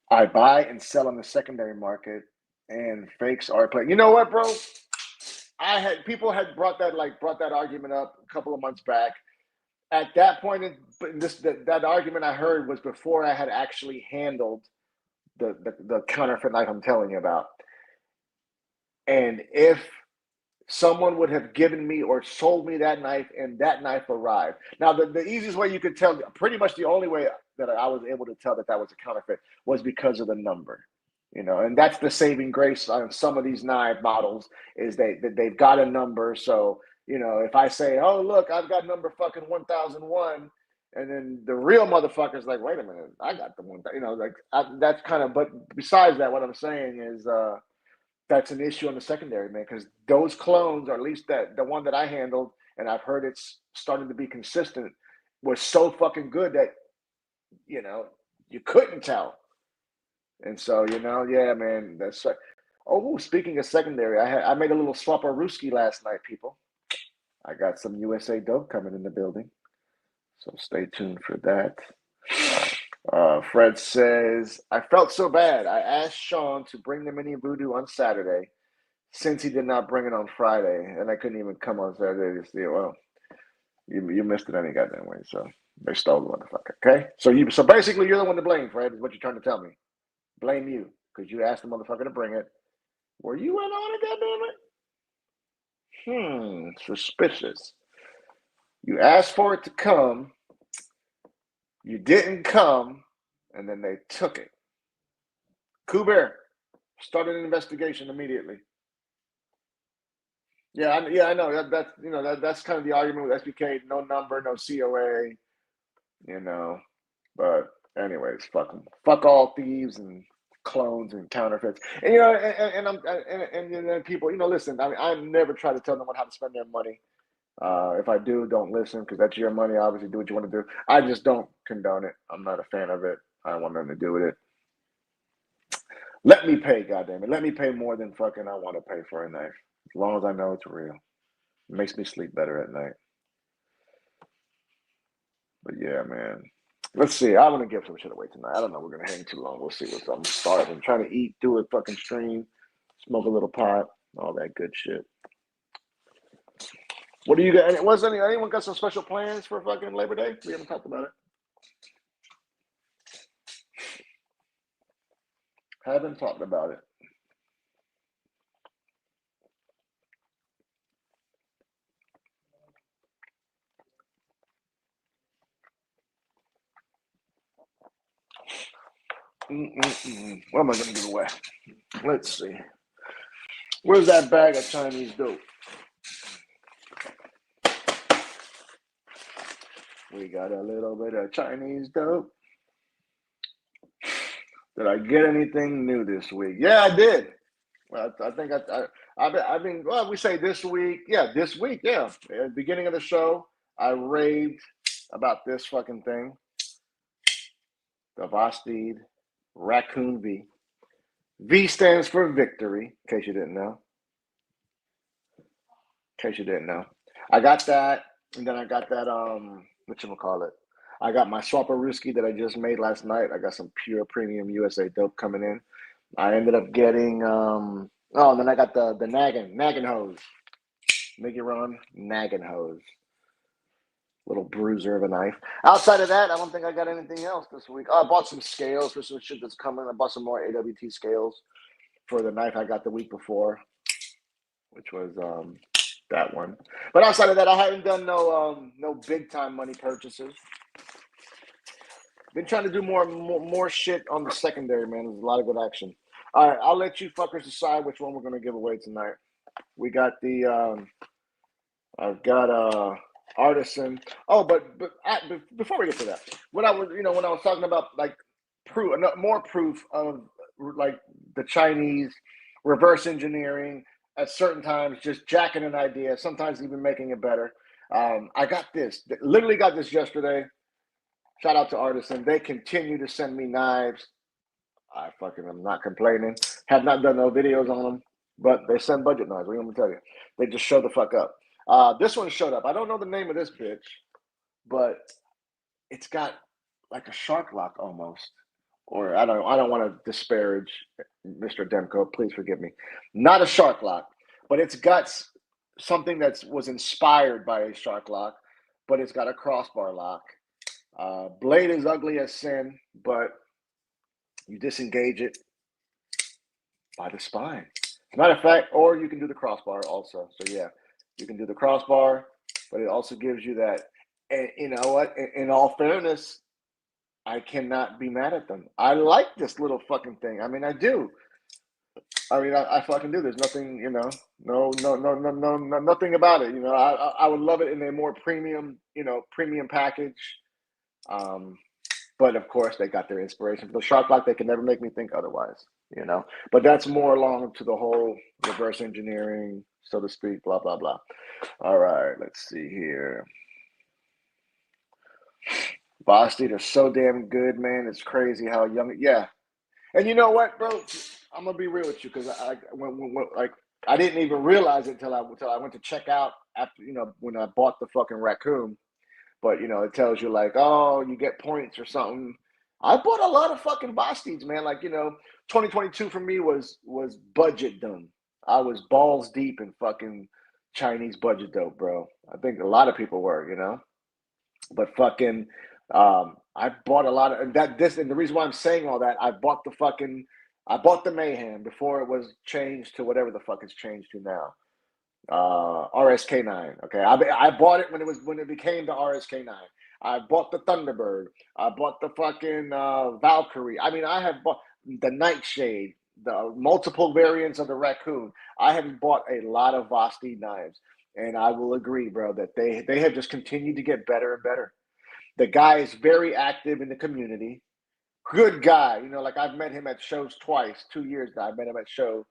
I buy and sell on the secondary market, and fakes are playing. You know what, bro? People had brought that argument up a couple of months back. At that point, that argument I heard was before I had actually handled the counterfeit knife I'm telling you about. And if someone would have given me or sold me that knife and that knife arrived. Now, the easiest way you could tell, pretty much the only way that I was able to tell that was a counterfeit was because of the number. And that's the saving grace on some of these knife models is they've got a number. So, if I say, oh, look, I've got number fucking 1001, and then the real motherfucker's like, wait a minute, I got the one, that's kind of, but besides that, what I'm saying is, that's an issue on the secondary, man, because those clones, or at least the one that I handled, and I've heard it's starting to be consistent, was so fucking good that, you couldn't tell. And so, yeah, man, that's oh, speaking of secondary, I made a little Swaparooski last night, people. I got some USA dope coming in the building, so stay tuned for that. Fred says, I felt so bad. I asked Sean to bring the mini voodoo on Saturday since he did not bring it on Friday, and I couldn't even come on Saturday to see it. Well, you missed it any goddamn way, so they stole the motherfucker, okay? So basically you're the one to blame, Fred, is what you're trying to tell me. Blame you, because you asked the motherfucker to bring it, Were you in on it, goddammit? Suspicious. You asked for it to come, you didn't come, and then they took it. Kuber started an investigation immediately. Yeah, I know that's kind of the argument with SBK. No number, no COA. You know, but anyways, fuck them. Fuck all thieves and clones and counterfeits. And and then people, listen. I mean, I never try to tell them how to spend their money. If I do, don't listen because that's your money. Obviously, do what you want to do. I just don't condone it. I'm not a fan of it. I don't want nothing to do with it. Let me pay, goddamn it. Let me pay more than fucking I want to pay for a knife. As long as I know it's real. It makes me sleep better at night. But yeah, man. Let's see. I want to give some shit away tonight. I don't know. We're gonna hang too long. We'll see what's up. I'm starving. Trying to eat, do a fucking stream, smoke a little pot, all that good shit. What do you got? Anyone got some special plans for fucking Labor Day? We haven't talked about it. Haven't talked about it. What am I gonna give away? Let's see. Where's that bag of Chinese dope? We got a little bit of Chinese dope. Did I get anything new this week? Yeah, I did. Well, I think I've been. Well, we say this week. Yeah, this week. Yeah, at the beginning of the show, I raved about this fucking thing. The Vosteed Raccoon V. V stands for victory. In case you didn't know. I got that, and then I got that. Whatchamacallit? I got my Swaparuski that I just made last night. I got some pure premium USA dope coming in. I ended up getting and then I got the nagging hose. Make it run, nagging hose. Little bruiser of a knife. Outside of that, I don't think I got anything else this week. Oh, I bought some scales for some shit that's coming. I bought some more AWT scales for the knife I got the week before, which was that one. But outside of that, I haven't done no big time money purchases. Been trying to do more shit on the secondary, man. There's a lot of good action. All right, I'll let you fuckers decide which one we're gonna give away tonight. We got the I've got Artisan. Oh, but before we get to that, when I was talking about like more proof of like the Chinese reverse engineering at certain times, just jacking an idea, sometimes even making it better. I got this. Literally got this yesterday. Shout out to Artisan. They continue to send me knives. I fucking am not complaining. Have not done no videos on them, but they send budget knives. What do you want me to tell you? They just show the fuck up. This one showed up. I don't know the name of this bitch, but it's got like a shark lock almost. Or I don't want to disparage Mr. Demko. Please forgive me. Not a shark lock, but it's got something that was inspired by a shark lock, but it's got a crossbar lock. Blade is ugly as sin, but you disengage it by the spine. As a matter of fact, or you can do the crossbar also. So yeah, you can do the crossbar, but it also gives you that. And you know what? In all fairness, I cannot be mad at them. I like this little fucking thing. I mean, I do. I fucking do. There's nothing, no, nothing about it. I would love it in a more premium, premium package. But of course, they got their inspiration. For the shark lock, they can never make me think otherwise, But that's more along to the whole reverse engineering, so to speak, blah, blah, blah. All right, let's see here. Vosteed are so damn good, man. It's crazy how young. Yeah. And you know what, bro? I'm going to be real with you because I didn't even realize it until I went to check out after, when I bought the fucking raccoon. But it tells you like, oh, you get points or something. I bought a lot of fucking Vosteeds, man. Like 2022 for me was budget done. I was balls deep in fucking Chinese budget dope, bro. I think a lot of people were, But fucking, I bought a lot of that. And the reason why I'm saying all that, I bought the fucking I bought the Mayhem before it was changed to whatever the fuck it's changed to now. RSK9. Okay, I bought it when it became the RSK9. I bought the Thunderbird. I bought the fucking Valkyrie. I mean, I have bought the Nightshade, the multiple variants of the Raccoon. I have bought a lot of Vosti knives, and I will agree, bro, that they have just continued to get better and better. The guy is very active in the community. Good guy, like I've met him at shows twice, 2 years now. I met him at show.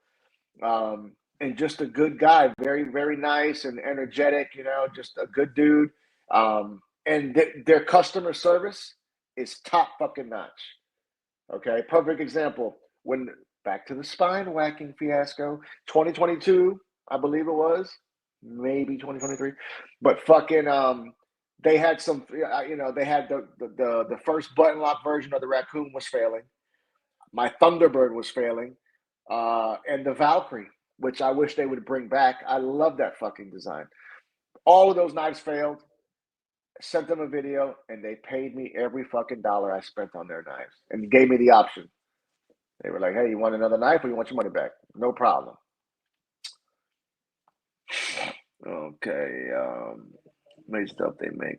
And just a good guy, very, very nice and energetic, just a good dude. And their customer service is top fucking notch. Okay, perfect example. When back to the spine whacking fiasco, 2022, I believe it was, maybe 2023, but fucking they had some, they had the first button lock version of the Raccoon was failing. My Thunderbird was failing, and the Valkyrie, which I wish they would bring back. I love that fucking design. All of those knives failed. Sent them a video, and they paid me every fucking dollar I spent on their knives, and gave me the option. They were like, "Hey, you want another knife, or you want your money back? No problem." Okay, made stuff they make,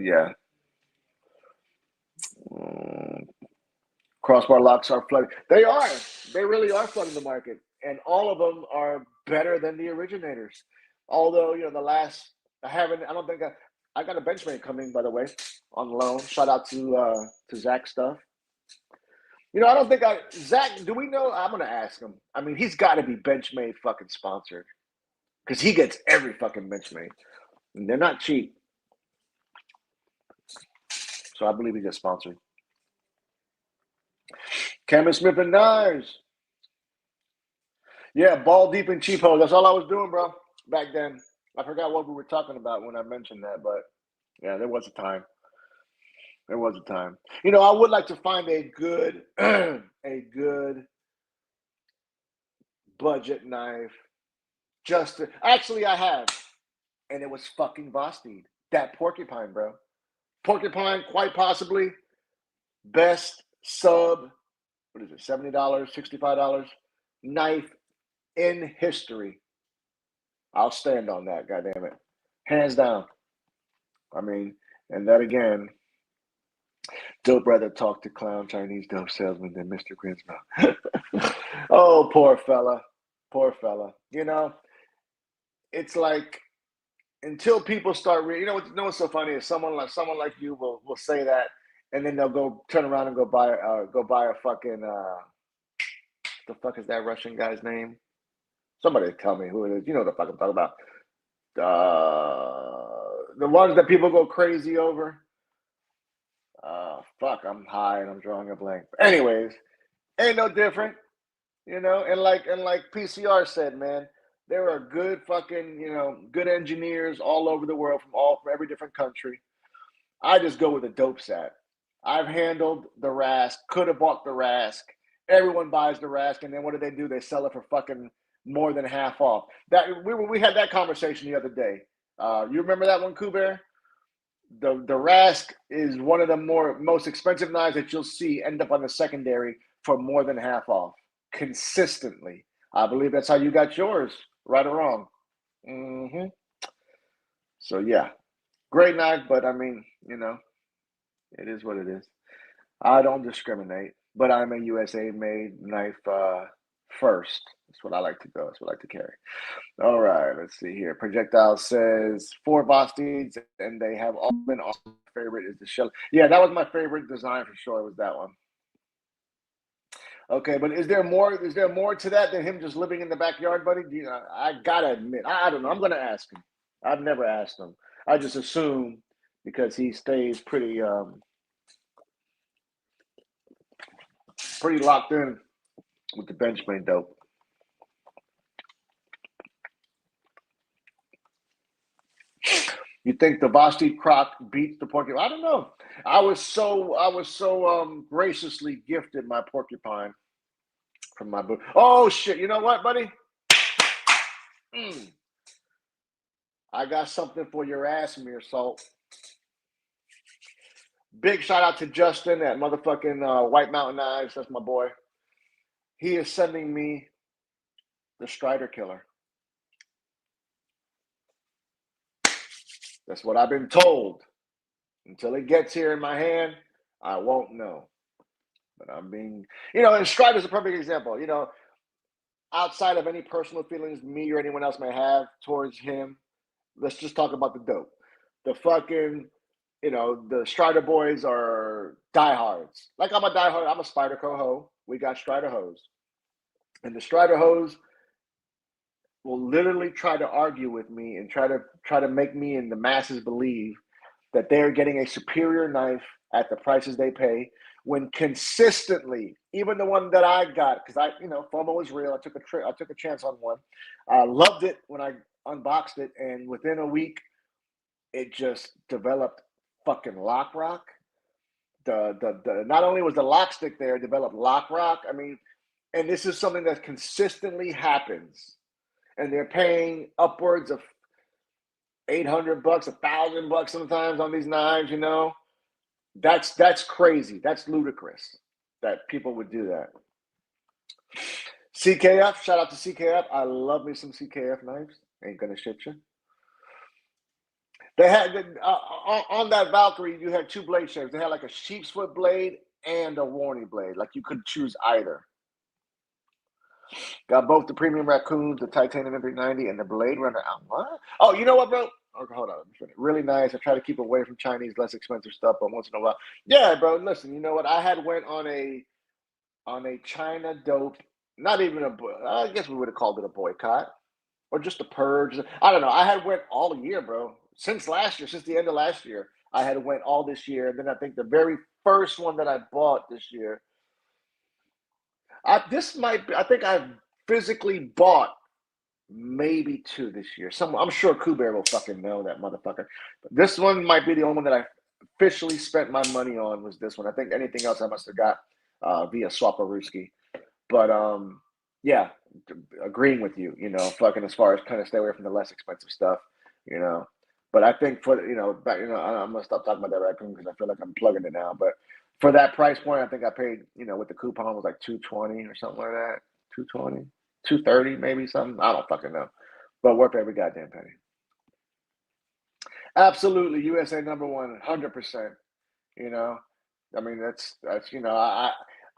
yeah. Crossbar locks are flooding. They are. They really are flooding the market, and all of them are better than the originators. Although I don't think I got a Benchmade coming, by the way, on loan. Shout out to Zach Stuff. I don't think Zach. Do we know? I'm gonna ask him. I mean, he's got to be Benchmade fucking sponsored because he gets every fucking Benchmade, and they're not cheap. So I believe he gets sponsored. Cameron Smith and Knives. Yeah, ball deep in cheapo. That's all I was doing, bro. Back then, I forgot what we were talking about when I mentioned that, but yeah, there was a time. There was a time. I would like to find a good, budget knife. Actually, I have, and it was fucking Vosti. That Porcupine, bro. Porcupine, quite possibly best sub. What is it? $70, $65 knife in history. I'll stand on that. Goddamn it, hands down. I mean, and that again. Dope rather talk to clown Chinese dope salesman than Mr. Grinsmouth. Oh, poor fella. Poor fella. It's like until people start what's so funny is someone like you will say that, and then they'll go turn around and go buy a fucking the fuck is that Russian guy's name? Somebody tell me who it is. You know what the fuck I'm talking about. The ones that people go crazy over. Fuck, I'm high and I'm drawing a blank. But anyways, ain't no different, and like PCR said, man, there are good fucking, good engineers all over the world from every different country. I just go with the dope set. I've handled the Rask, could have bought the Rask. Everyone buys the Rask, and then what do? They sell it for fucking more than half off. That we had that conversation the other day. You remember that one, Kuber? The Rask is one of the most expensive knives that you'll see end up on the secondary for more than half off consistently. I believe that's how you got yours, right or wrong. Mm-hmm. So yeah, great knife, but I mean, it is what it is. I don't discriminate, but I'm a USA made knife first. That's what I like to go. That's what I like to carry. All right, let's see here. Projectile says 4 Vostids, and they have all been awesome. My favorite is the shell. Yeah, that was my favorite design for sure. Was that one? Okay, but is there more? Is there more to that than him just living in the backyard, buddy? I gotta admit, I don't know. I'm gonna ask him. I've never asked him. I just assume because he stays pretty locked in with the Benchmade dope. You think the Vosti Croc beats the Porcupine? I don't know. I was so graciously gifted my Porcupine from my book. Oh shit! You know what, buddy? I got something for your ass, Mere Salt. Big shout out to Justin at motherfucking White Mountain Knives. That's my boy. he is sending me the Strider Killer. That's what I've been told. Until it gets here in my hand, I won't know. But I'm being, and Strider's a perfect example. Outside of any personal feelings me or anyone else may have towards him, let's just talk about the dope. The fucking, the Strider boys are diehards. Like I'm a diehard, I'm a Spider Coho. We got Strider hoes. And the Strider hoes will literally try to argue with me and try to make me and the masses believe that they're getting a superior knife at the prices they pay when consistently, even the one that I got, because FOMO is real. I took a chance on one. I loved it when I unboxed it, and within a week, it just developed fucking lock rock. The not only was the lock stick there, it developed lock rock. I mean, and this is something that consistently happens, and they're paying upwards of $800, $1,000 sometimes on these knives. That's crazy. That's ludicrous that people would do that. CKF, shout out to CKF. I love me some CKF knives. Ain't gonna shit you. They had on that Valkyrie, you had two blade shapes. They had like a sheep's foot blade and a Warney blade. Like you could choose either. Got both the premium raccoons, the titanium M390, and the Blade Runner. What? Oh, you know what, bro? Okay, hold on. Really nice. I try to keep away from Chinese, less expensive stuff, but once in a while, yeah, bro. Listen, you know what? I had went on a China dope. Not even I guess we would have called it a boycott or just a purge. I don't know. I had went all year, bro. Since last year, since the end of last year, I had went all this year. And then I think the very first one that I bought this year. I think I've physically bought maybe two this year. I'm sure Kuber will fucking know that motherfucker. But this one might be the only one that I officially spent my money on was this one. I think anything else I must have got via Swaparooski. But yeah, agreeing with you, fucking as far as kind of stay away from the less expensive stuff, But I think for I'm gonna stop talking about that raccoon because I feel like I'm plugging it now. But for that price point, I think I paid, with the coupon was like $220 or something like that. $220, $230 maybe something. I don't fucking know. But worth every goddamn penny. Absolutely, USA number one, 100%. I mean that's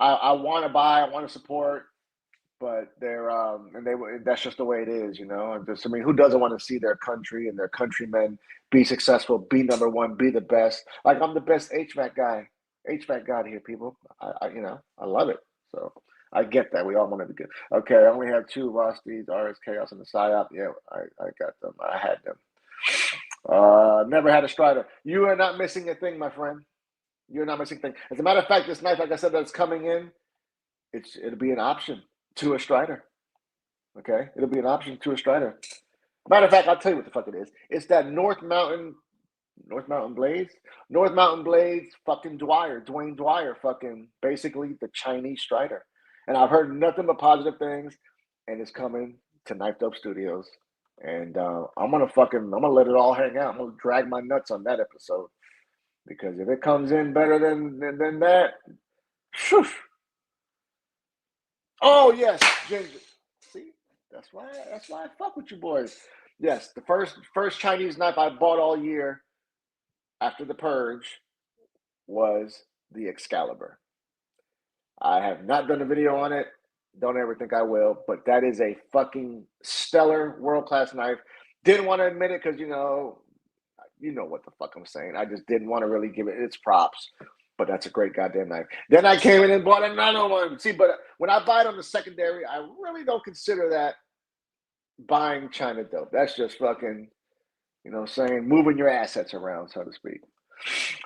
I want to buy, I want to support, but that's just the way it is, who doesn't want to see their country and their countrymen be successful, be number one, be the best? Like I'm the best HVAC guy here, people. I love it. So I get that. We all want to be good. Okay, I only have two Rosties, RS Chaos, and the PSYOP. Yeah, I got them. I had them. Never had a Strider. You are not missing a thing, my friend. You're not missing a thing. As a matter of fact, this knife, like I said, that's coming in, it'll be an option to a Strider. Okay? It'll be an option to a Strider. Matter of fact, I'll tell you what the fuck it is. It's that North Mountain Blades? North Mountain Blades, fucking Dwayne Dwyer, fucking basically the Chinese Strider. And I've heard nothing but positive things, and it's coming to Knife Dope Studios. And I'm gonna let it all hang out. I'm gonna drag my nuts on that episode. Because if it comes in better than that, whew. Oh yes, Ginger. See, that's why I fuck with you boys. Yes, the first Chinese knife I bought all year after the purge was the Excalibur. I have not done a video on it. Don't ever think I will, but that is a fucking stellar world-class knife. Didn't want to admit it because you know what the fuck I'm saying. I just didn't want to really give it its props. But that's a great goddamn knife. Then I came in and bought another one. See, but when I buy it on the secondary, I really don't consider that buying China dope. That's just fucking, moving your assets around, so to speak.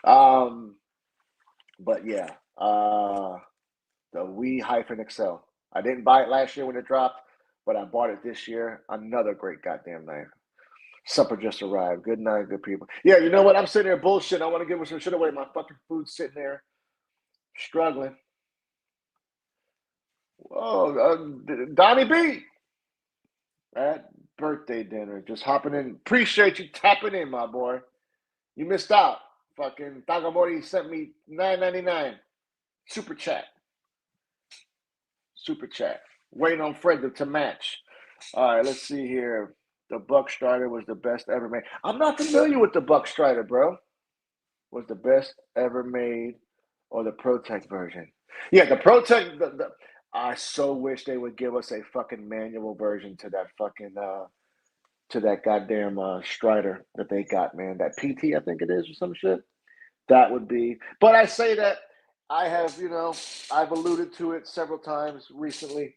But yeah, the WE-XL. I didn't buy it last year when it dropped, but I bought it this year. Another great goddamn knife. Supper just arrived. Good night, good people. Yeah, you know what? I'm sitting there bullshit. I want to give her some shit away. My fucking food's sitting there, struggling. Whoa, Donnie B. At birthday dinner, just hopping in. Appreciate you tapping in, my boy. You missed out. Fucking Tagamori sent me $9.99 super chat. Super chat. Waiting on Fred to match. All right, let's see here. The Buck Strider was the best ever made. I'm not familiar with the Buck Strider, bro. Was the best ever made, or the Protect version? Yeah, the Protect. I so wish they would give us a fucking manual version to that fucking to that goddamn Strider that they got, man. That PT, I think it is, or some shit. That would be. But I say that I have, I've alluded to it several times recently.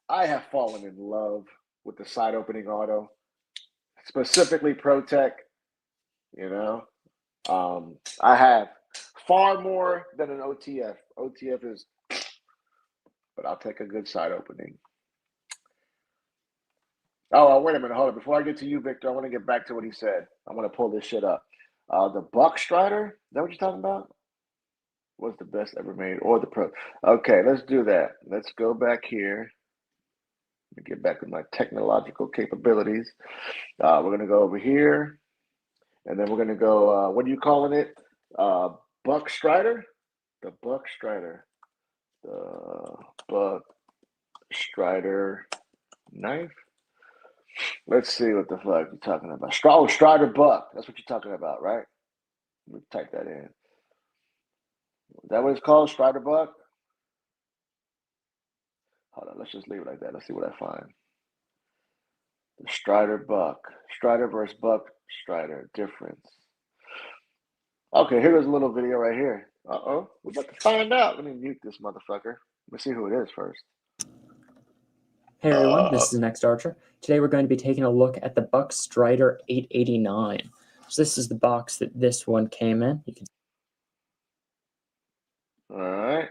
I have fallen in love with the side opening auto, specifically Protect. I have far more than an OTF. OTF is, but I'll take a good side opening. Oh, wait a minute. Hold on. Before I get to you, Victor, I want to get back to what he said. I want to pull this shit up. The Buck Strider, is that what you're talking about? Was the best ever made, or the Pro? Okay, let's do that. Let's go back here. Let me get back with my technological capabilities. We're going to go over here, and then we're going to go, what are you calling it? Buck Strider? The Buck Strider. The Buck Strider knife. Let's see what the fuck you're talking about. Strider Buck. That's what you're talking about, right? Let me type that in. Is that what it's called? Strider Buck? Hold on. Let's just leave it like that. Let's see what I find. The Strider Buck. Strider versus Buck Strider. Difference. Okay, here's a little video right here. Uh-oh. We're about to find out. Let me mute this motherfucker. Let me see who it is first. Hey everyone, this is Next Archer. Today we're going to be taking a look at the Buck Strider 889. So this is the box that this one came in. You can... All right.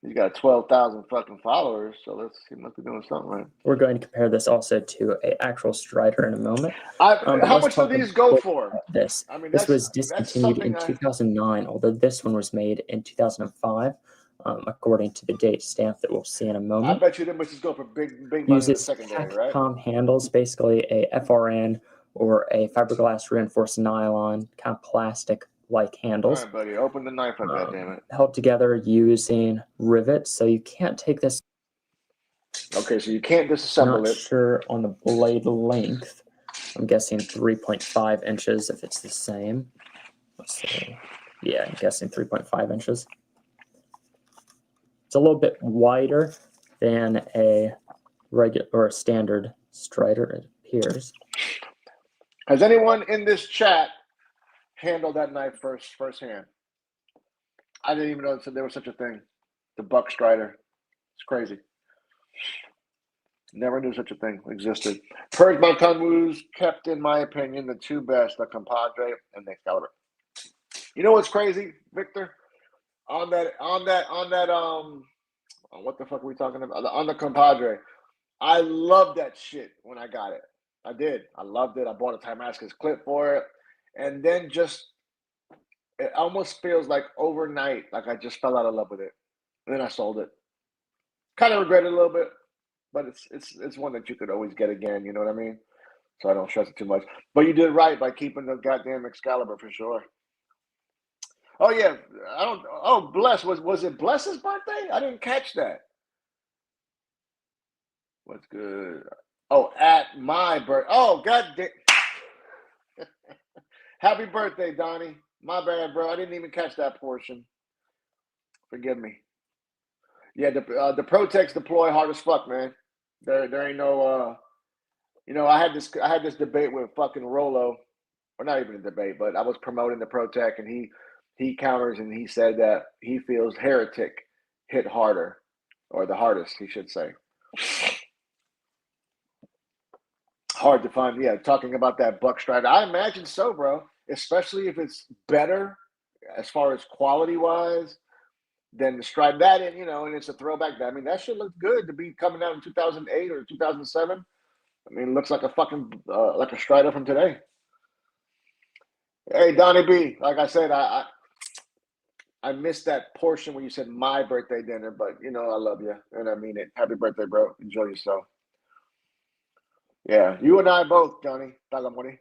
He's got 12,000 fucking followers, so he must be doing something right. We're going to compare this also to an actual Strider in a moment. How much do these go for? This was discontinued in 2009, although this one was made in 2005. According to the date stamp that we'll see in a moment. I bet you them bitches go for big money in the secondary, right? Capcom handles, basically a FRN or a fiberglass reinforced nylon, kind of plastic-like handles. All right, buddy, open the knife up, goddammit. Held together using rivets, so you can't take this. Okay, so you can't disassemble it. Not sure on the blade length. I'm guessing 3.5 inches if it's the same. Let's see. Yeah, I'm guessing 3.5 inches. It's a little bit wider than a regular or a standard Strider, it appears. Has anyone in this chat handled that knife firsthand? I didn't even know there was such a thing. The Buck Strider. It's crazy. Never knew such a thing existed. Purge by Kunwu's kept, in my opinion, the two best, the Compadre and the Excalibur. You know what's crazy, Victor? On that, what the fuck are we talking about? On the Compadre. I loved that shit when I got it. I did. I loved it. I bought a Timascus clip for it. And then it almost feels like overnight, like I just fell out of love with it. And then I sold it. Kind of regret it a little bit, but it's one that you could always get again, you know what I mean? So I don't stress it too much. But you did right by keeping the goddamn Excalibur for sure. Oh yeah, Bless, was it Bless's birthday? I didn't catch that. What's good? Oh, at my birthday. Oh, goddamn. Happy birthday, Donnie. My bad, bro. I didn't even catch that portion. Forgive me. Yeah, the Protects deploy hard as fuck, man. There ain't no I had this debate with fucking Rolo, or not even a debate, but I was promoting the Protect, and he counters and he said that he feels Heretic hit harder, or the hardest, he should say. Hard to find. Yeah, talking about that Buck Strider. I imagine so, bro. Especially if it's better as far as quality wise than the Strider. That, and and it's a throwback. I mean, that shit looks good to be coming out in 2008 or 2007. I mean, it looks like a fucking like a Strider from today. Hey, Donnie B. Like I said, I missed that portion when you said my birthday dinner, but I love you and I mean it. Happy birthday, bro. Enjoy yourself. Yeah, you and I both, Johnny. Tagamori.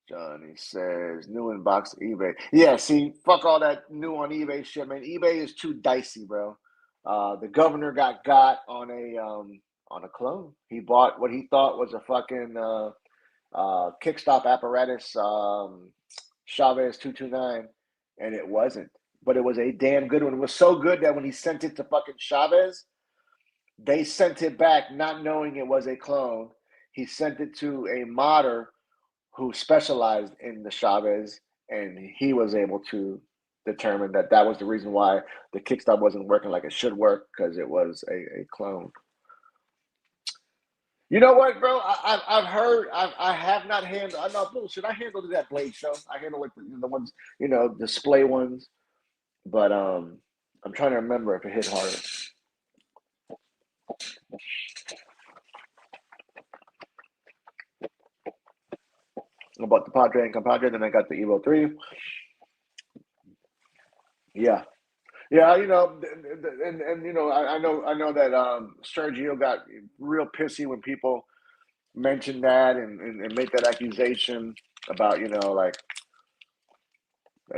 Johnny says new in box eBay. Yeah, see, fuck all that new on eBay shit, man. eBay is too dicey, bro. The governor got on a clone. He bought what he thought was a fucking kickstop apparatus, Chavez 229, and it wasn't. But it was a damn good one. It was so good that when he sent it to fucking Chavez, they sent it back not knowing it was a clone. He sent it to a modder who specialized in the Chavez, and he was able to determine that that was the reason why the kickstop wasn't working like it should work, because it was a clone. You know what, bro? I've heard. I have not handled. I know bullshit. I handled that Blade show. I handled like the ones, display ones. But I'm trying to remember if it hit harder. I bought the Padre and Compadre, then I got the Evo 3. Yeah. Yeah, I know that Sergio got real pissy when people mentioned that and make that accusation about, like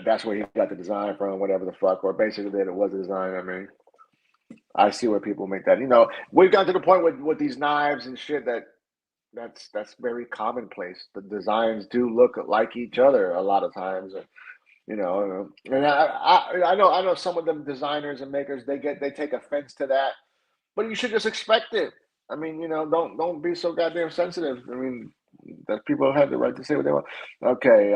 that's where he got the design from, whatever the fuck, or basically that it was a design. I mean, I see where people make that. We've gotten to the point with these knives and shit that's very commonplace. The designs do look like each other a lot of times. And I know some of them designers and makers, they take offense to that, but you should just expect it. I mean, don't be so goddamn sensitive. I mean, that people have the right to say what they want. Okay,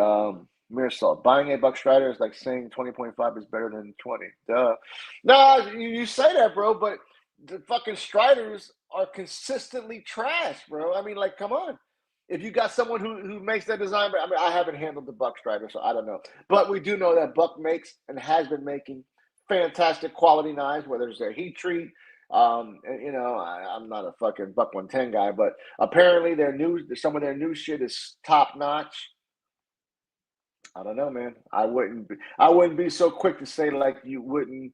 Mirsalt, buying a Buck Strider is like saying 20.5 is better than 20. Duh. No, you say that, bro, but the fucking Striders are consistently trash, bro. I mean, like, come on. If you got someone who makes that design, I mean, I haven't handled the Buck Strider, so I don't know. But we do know that Buck makes and has been making fantastic quality knives, whether it's their heat treat. I'm not a fucking Buck 110 guy, but apparently some of their new shit is top notch. I don't know, man. I wouldn't be so quick to say like you wouldn't,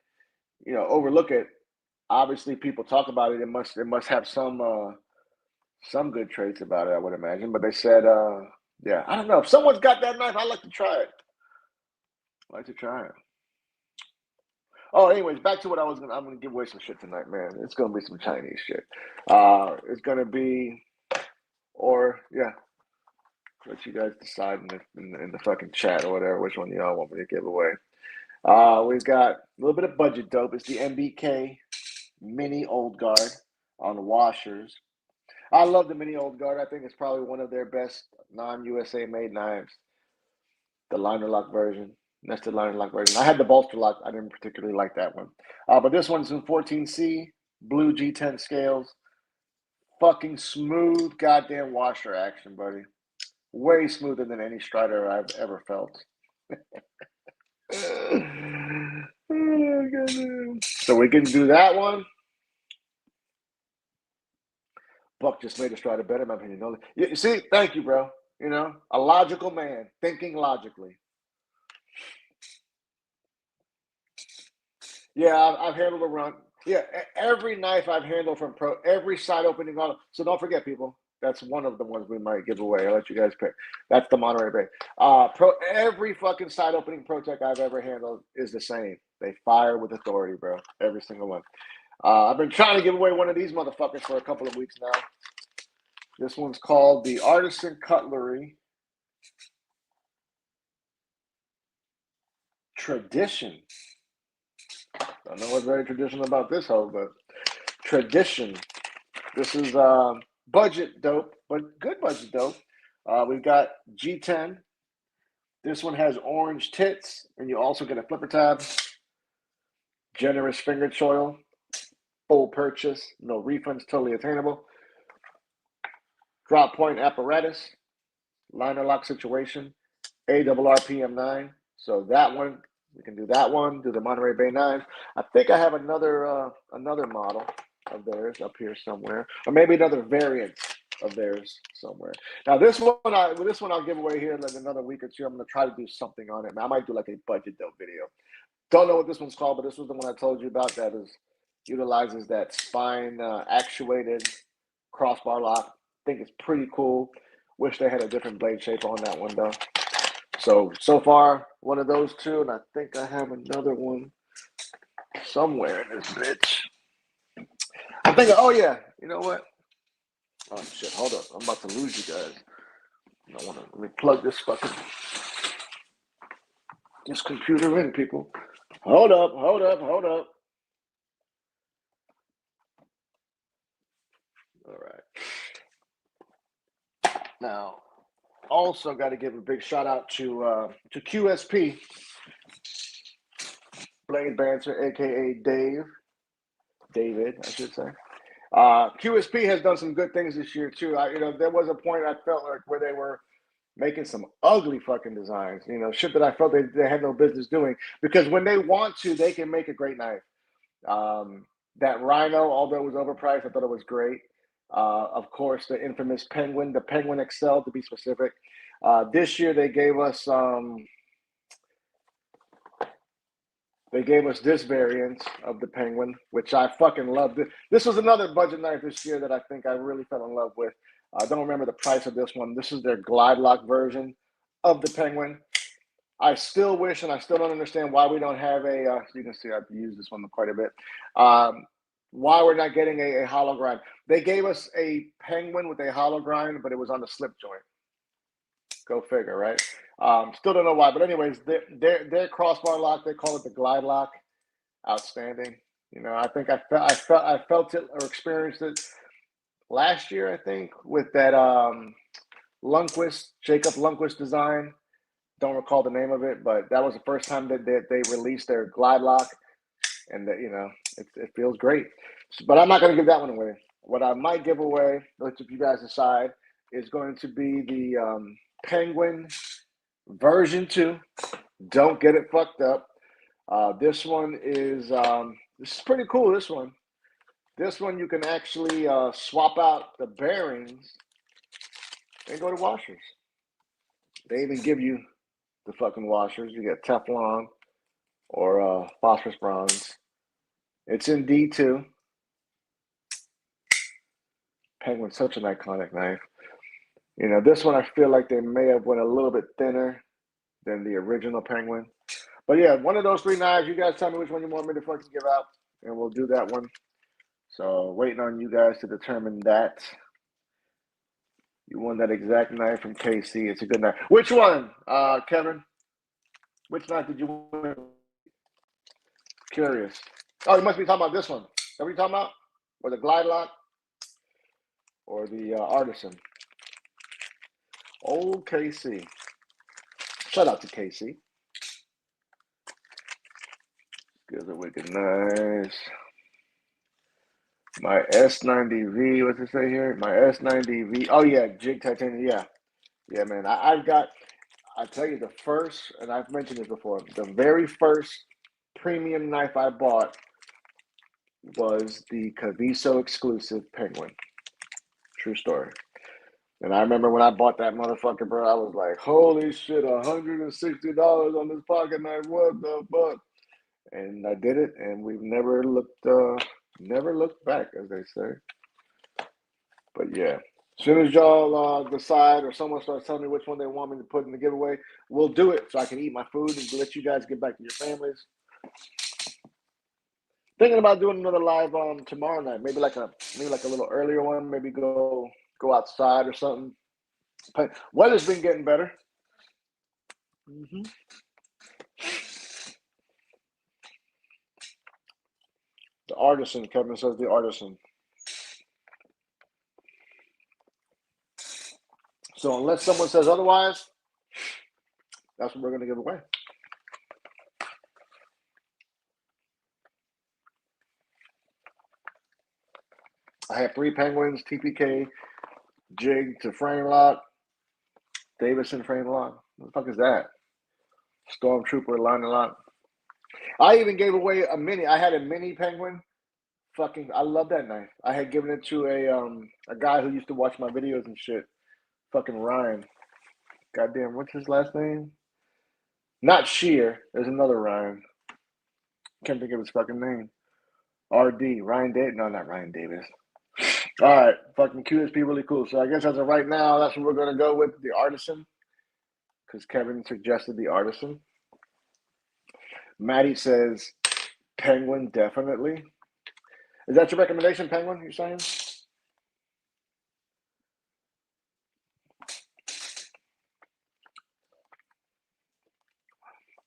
overlook it. Obviously, people talk about it. It must have some good traits about it, I would imagine. But they said, yeah, I don't know. If someone's got that knife, I'd like to try it. Oh, anyways, back to what I'm gonna give away some shit tonight, man. It's gonna be some Chinese shit. It's gonna be, or yeah, let you guys decide in the fucking chat or whatever which one y'all want me to give away. We've got a little bit of budget dope. It's the MBK Mini Old Guard on washers. I love the Mini Old Guard. I think it's probably one of their best non-USA made knives. The liner lock version. That's the liner lock version. I had the bolster lock. I didn't particularly like that one. But this one's in 14C, blue G10 scales. Fucking smooth goddamn washer action, buddy. Way smoother than any Strider I've ever felt. So we can do that one. Buck just made a Strider better, in my opinion. You see, thank you, bro. A logical man, thinking logically. Yeah, I've handled a run. Yeah, every knife I've handled from Pro, every side opening on. So don't forget, people. That's one of the ones we might give away. I'll let you guys pick. That's the Monterey Bay. Every fucking side opening ProTech I've ever handled is the same. They fire with authority, bro. Every single one. I've been trying to give away one of these motherfuckers for a couple of weeks now. This one's called the Artisan Cutlery Tradition. I don't know what's very traditional about this hoe, but tradition. This is budget dope, but good budget dope. We've got G10. This one has orange tits, and you also get a flipper tab. Generous finger choil. Full purchase. No refunds. Totally attainable. Drop point apparatus. Liner lock situation. ARRPM9. So that one, we can do that one. Do the Monterey Bay 9. I think I have another model of theirs up here somewhere, or maybe another variant of theirs somewhere. Now this one I'll give away here in like another week or two. I'm gonna try to do something on it. I might do like a budget dope video. Don't know what this one's called, but this was the one I told you about that utilizes that spine actuated crossbar lock. I think it's pretty cool. Wish they had a different blade shape on that one though. So far, one of those two, and I think I have another one somewhere in this bitch. I'm thinking, oh yeah, you know what? Oh shit, hold up. I'm about to lose you guys. I want to let me plug this computer in, people. Hold up. All right. Now, also got to give a big shout out to QSP, Blade Banter, aka David, I should say. QSP has done some good things this year too. There was a point I felt like where they were making some ugly fucking designs, shit that I felt they had no business doing, because when they want to, they can make a great knife. That Rhino, although it was overpriced, I thought it was great. Of course, the infamous Penguin, the Penguin XL to be specific. This year they gave us this variant of the Penguin, which I fucking loved. This was another budget knife this year that I think I really fell in love with. I don't remember the price of this one. This is their glide lock version of the Penguin. I still wish, and I still don't understand why we don't have a, you can see I've used this one quite a bit, why we're not getting a hollow grind. They gave us a Penguin with a hollow grind, but it was on the slip joint. Go figure, right? Still don't know why, but anyways, their crossbar lock, they call it the glide lock. Outstanding. I think I felt it or experienced it last year, I think, with that Jacob Lundquist design. Don't recall the name of it, but that was the first time that they released their glide lock, and that it feels great. But I'm not going to give that one away. What I might give away, let you guys decide, is going to be the Penguin version 2. Don't get it fucked up. This one is this is pretty cool. This one you can actually swap out the bearings and go to washers. They even give you the fucking washers. You get Teflon or phosphorus bronze. It's in D2. Penguin's such an iconic knife. This one I feel like they may have went a little bit thinner than the original Penguin. But yeah, one of those 3 knives. You guys tell me which one you want me to fucking give out, and we'll do that one. So waiting on you guys to determine that. You won that exact knife from KC. It's a good knife. Which one, Kevin? Which knife did you win? Curious. Oh, you must be talking about this one. Is that what you're talking about? Or the glide lock? Or the Artisan? Old KC. Shout out to KC. Gives a wicked nice. My S90V, what's it say here? My S90V. Oh yeah, jig titanium. Yeah, man. I tell you, the first, and I've mentioned this before, the very first premium knife I bought was the Caviso exclusive Penguin. True story. And I remember when I bought that motherfucker, bro, I was like, holy shit, $160 on this pocket knife. What the fuck? And I did it, and we've never looked back, as they say. But yeah, as soon as y'all decide, or someone starts telling me which one they want me to put in the giveaway, we'll do it so I can eat my food and let you guys get back to your families. Thinking about doing another live tomorrow night, maybe like a little earlier one, maybe go outside or something. Weather's been getting better. Mm-hmm. The Artisan, Kevin says the Artisan. So unless someone says otherwise, that's what we're going to give away. I have 3 Penguins, TPK, jig to frame lock, Davison frame lock. What the fuck is that? Stormtrooper line and lock. I even gave away a mini. I had a mini Penguin. Fucking, I love that knife. I had given it to a guy who used to watch my videos and shit. Fucking Ryan. Goddamn, what's his last name? Not Shear. There's another Ryan. Can't think of his fucking name. RD. Ryan Davis. No, not Ryan Davis. All right, fucking QSP really cool. So I guess as of right now, that's what we're gonna go with, the Artisan, because Kevin suggested the Artisan. Maddie says Penguin definitely. Is that your recommendation, Penguin? You're saying?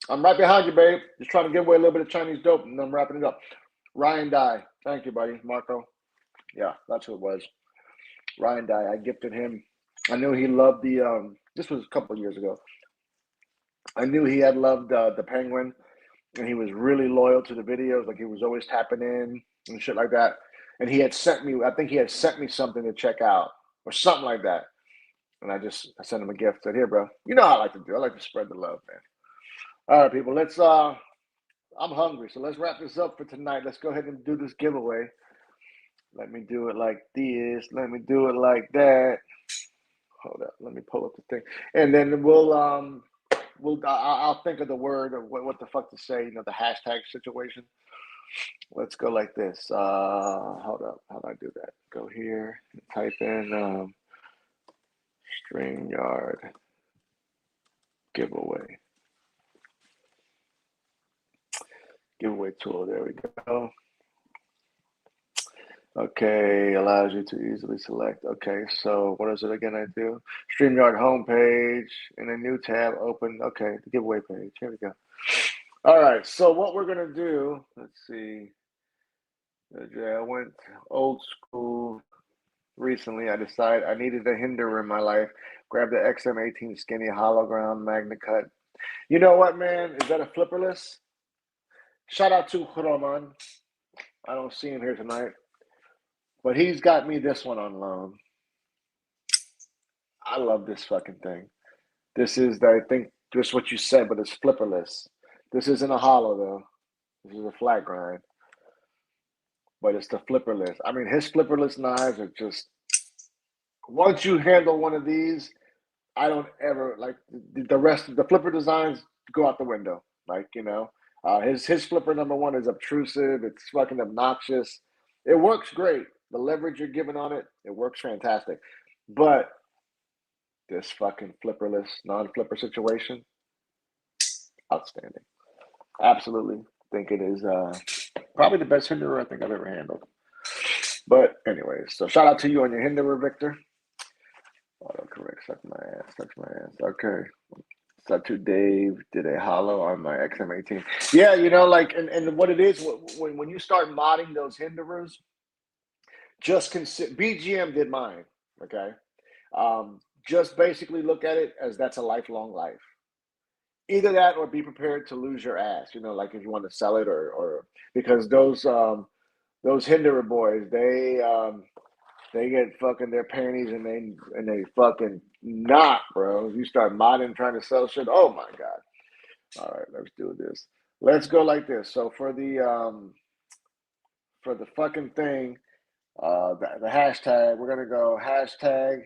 I'm right behind you, babe. Just trying to give away a little bit of Chinese dope, and I'm wrapping it up. Ryan Dye, thank you, buddy. Marco, yeah, that's who it was. Ryan Dye, I gifted him. I knew he loved the. This was a couple of years ago. I knew he had loved the Penguin, and he was really loyal to the videos. Like he was always tapping in and shit like that. And he had sent me. I think he had sent me something to check out or something like that. And I sent him a gift. Said, "Here, bro. You know how I like to do. I like to spread the love, man." All right, people. Let's. I'm hungry, so let's wrap this up for tonight. Let's go ahead and do this giveaway. Let me do it like this. Let me do it like that. Hold up. Let me pull up the thing, and then I'll think of the word or what the fuck to say. You know, the hashtag situation. Let's go like this. Hold up. How do I do that? Go here and type in StreamYard giveaway. Giveaway tool. There we go. Okay, allows you to easily select. Okay, so what is it again I do? StreamYard homepage in a new tab, open. Okay, the giveaway page. Here we go. All right, so what we're going to do, let's see. I went old school recently. I decided I needed a Hinder in my life. Grabbed the XM18 Skinny Hologram Magna Cut. You know what, man? Is that a flipperless? Shout out to Roman. I don't see him here tonight. But he's got me this one on loan. I love this fucking thing. This is, I think, just what you said, but it's flipperless. This isn't a hollow, though. This is a flat grind. But it's the flipperless. I mean, his flipperless knives are just, once you handle one of these, I don't ever, like, the rest of the flipper designs go out the window. Like, you know, his flipper number one is obtrusive. It's fucking obnoxious. It works great. The leverage you're giving on it, it works fantastic. But this fucking flipperless, non-flipper situation, outstanding. Absolutely think it is probably the best Hinderer I think I've ever handled. But anyways, so shout out to you on your Hinderer, Victor. Autocorrect, suck my ass. Okay. Sub to Dave did a hollow on my XM18. Yeah, you know, like, and what it is, when you start modding those Hinderers, just consider, BGM did mine, okay? Just basically look at it as that's a lifelong life. Either that or be prepared to lose your ass, you know, like if you want to sell it or because those Hinderer boys, they get fucking their panties and they fucking knot, bro. You start modding trying to sell shit. Oh my God. All right, let's do this. Let's go like this. So for the fucking thing, the hashtag, we're gonna go hashtag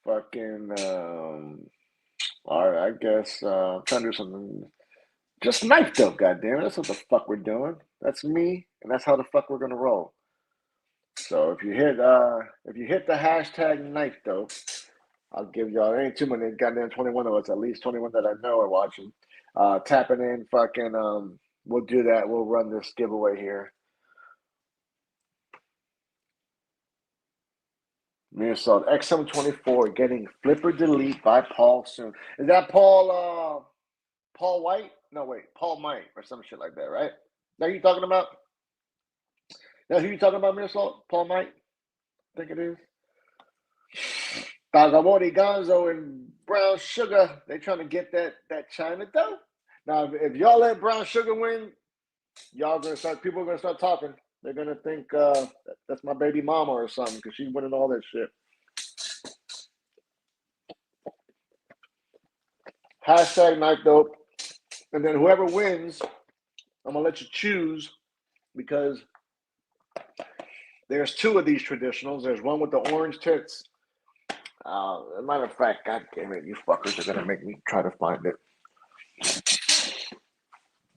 fucking all right, I guess I'm trying to do something. Just knife dope, goddamn it. That's what the fuck we're doing. That's me, and that's how the fuck we're gonna roll. So if you hit the hashtag knife dope, I'll give y'all, there ain't too many goddamn 21 of us, at least 21 that I know are watching. Tapping in, fucking we'll do that. We'll run this giveaway here. Minnesota XM24 getting Flipper Delete by Paul soon. Is that Paul White? No, wait, Paul Mike or some shit like that, right? Now you talking about? Now who you talking about, Minnesota? Paul Mike? I think it is. Tagamori Gonzo and Brown Sugar, they trying to get that China dough. Now, if y'all let Brown Sugar win, people are gonna start talking. They're gonna think that's my baby mama or something because she's winning all that shit. Hashtag knife dope. And then whoever wins, I'm gonna let you choose because there's two of these traditionals. There's one with the orange tits. As a matter of fact, God damn it, you fuckers are gonna make me try to find it.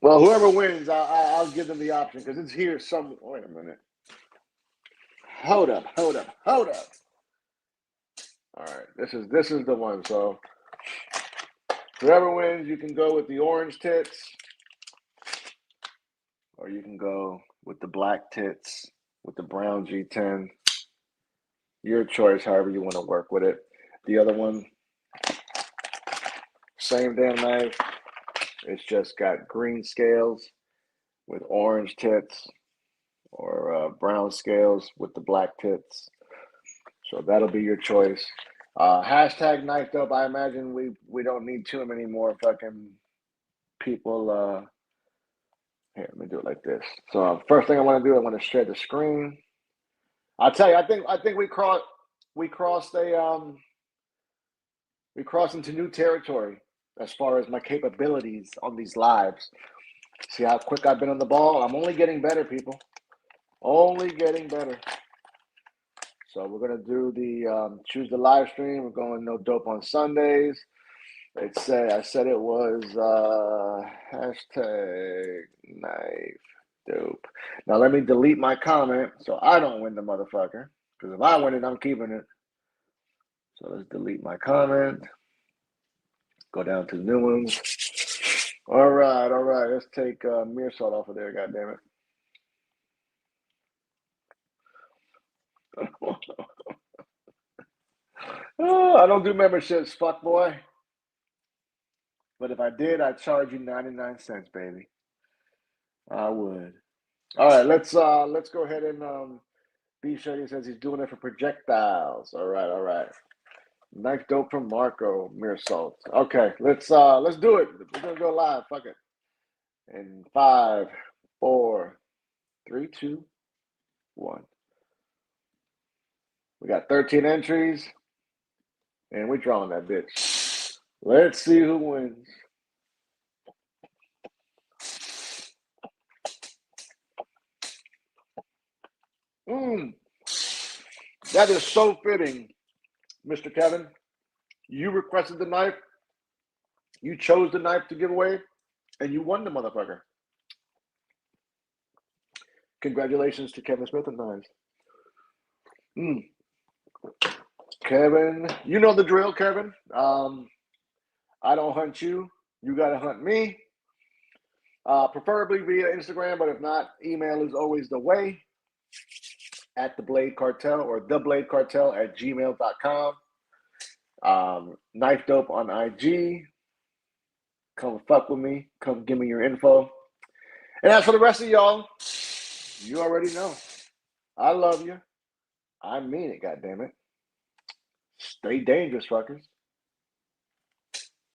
Well, whoever wins, I'll give them the option because it's here some. Wait a minute. Hold up. All right, this is the one. So whoever wins, you can go with the orange tits, or you can go with the black tits with the brown G10. Your choice, however you want to work with it. The other one, same damn knife. It's just got green scales with orange tits, or brown scales with the black tits. So that'll be your choice. Hashtag knifed up. I imagine we don't need too many more fucking people. Here, let me do it like this. So first thing I want to do, I want to share the screen. I'll tell you, I think we crossed into new territory as far as my capabilities on these lives. See how quick I've been on the ball? I'm only getting better, people. Only getting better. So we're gonna do the choose the live stream. We're going no dope on Sundays. I said it was hashtag knife dope. Now let me delete my comment so I don't win the motherfucker. Because if I win it, I'm keeping it. So let's delete my comment. Go down to the new ones. All right. Let's take Meersalt off of there, goddammit. Oh, I don't do memberships, fuck boy. But if I did, I'd charge you 99 cents, baby. I would. All right, let's go ahead and B Shady says he's doing it for projectiles. All right. Knife dope from Marco Meersalt. Okay, let's do it. We're gonna go live. Fuck it. In 5, 4, 3, 2, 1. We got 13 entries, and we're drawing that bitch. Let's see who wins. That is so fitting, Mr. Kevin. You requested the knife, you chose the knife to give away, and you won the motherfucker. Congratulations to Kevin Smith and Knives. Kevin, you know the drill, Kevin. I don't hunt you. You got to hunt me. Preferably via Instagram, but if not, email is always the way. At The Blade Cartel or thebladecartel@gmail.com. Knife Dope on IG. Come fuck with me. Come give me your info. And as for the rest of y'all, you already know. I love you. I mean it, goddammit. Stay dangerous, fuckers.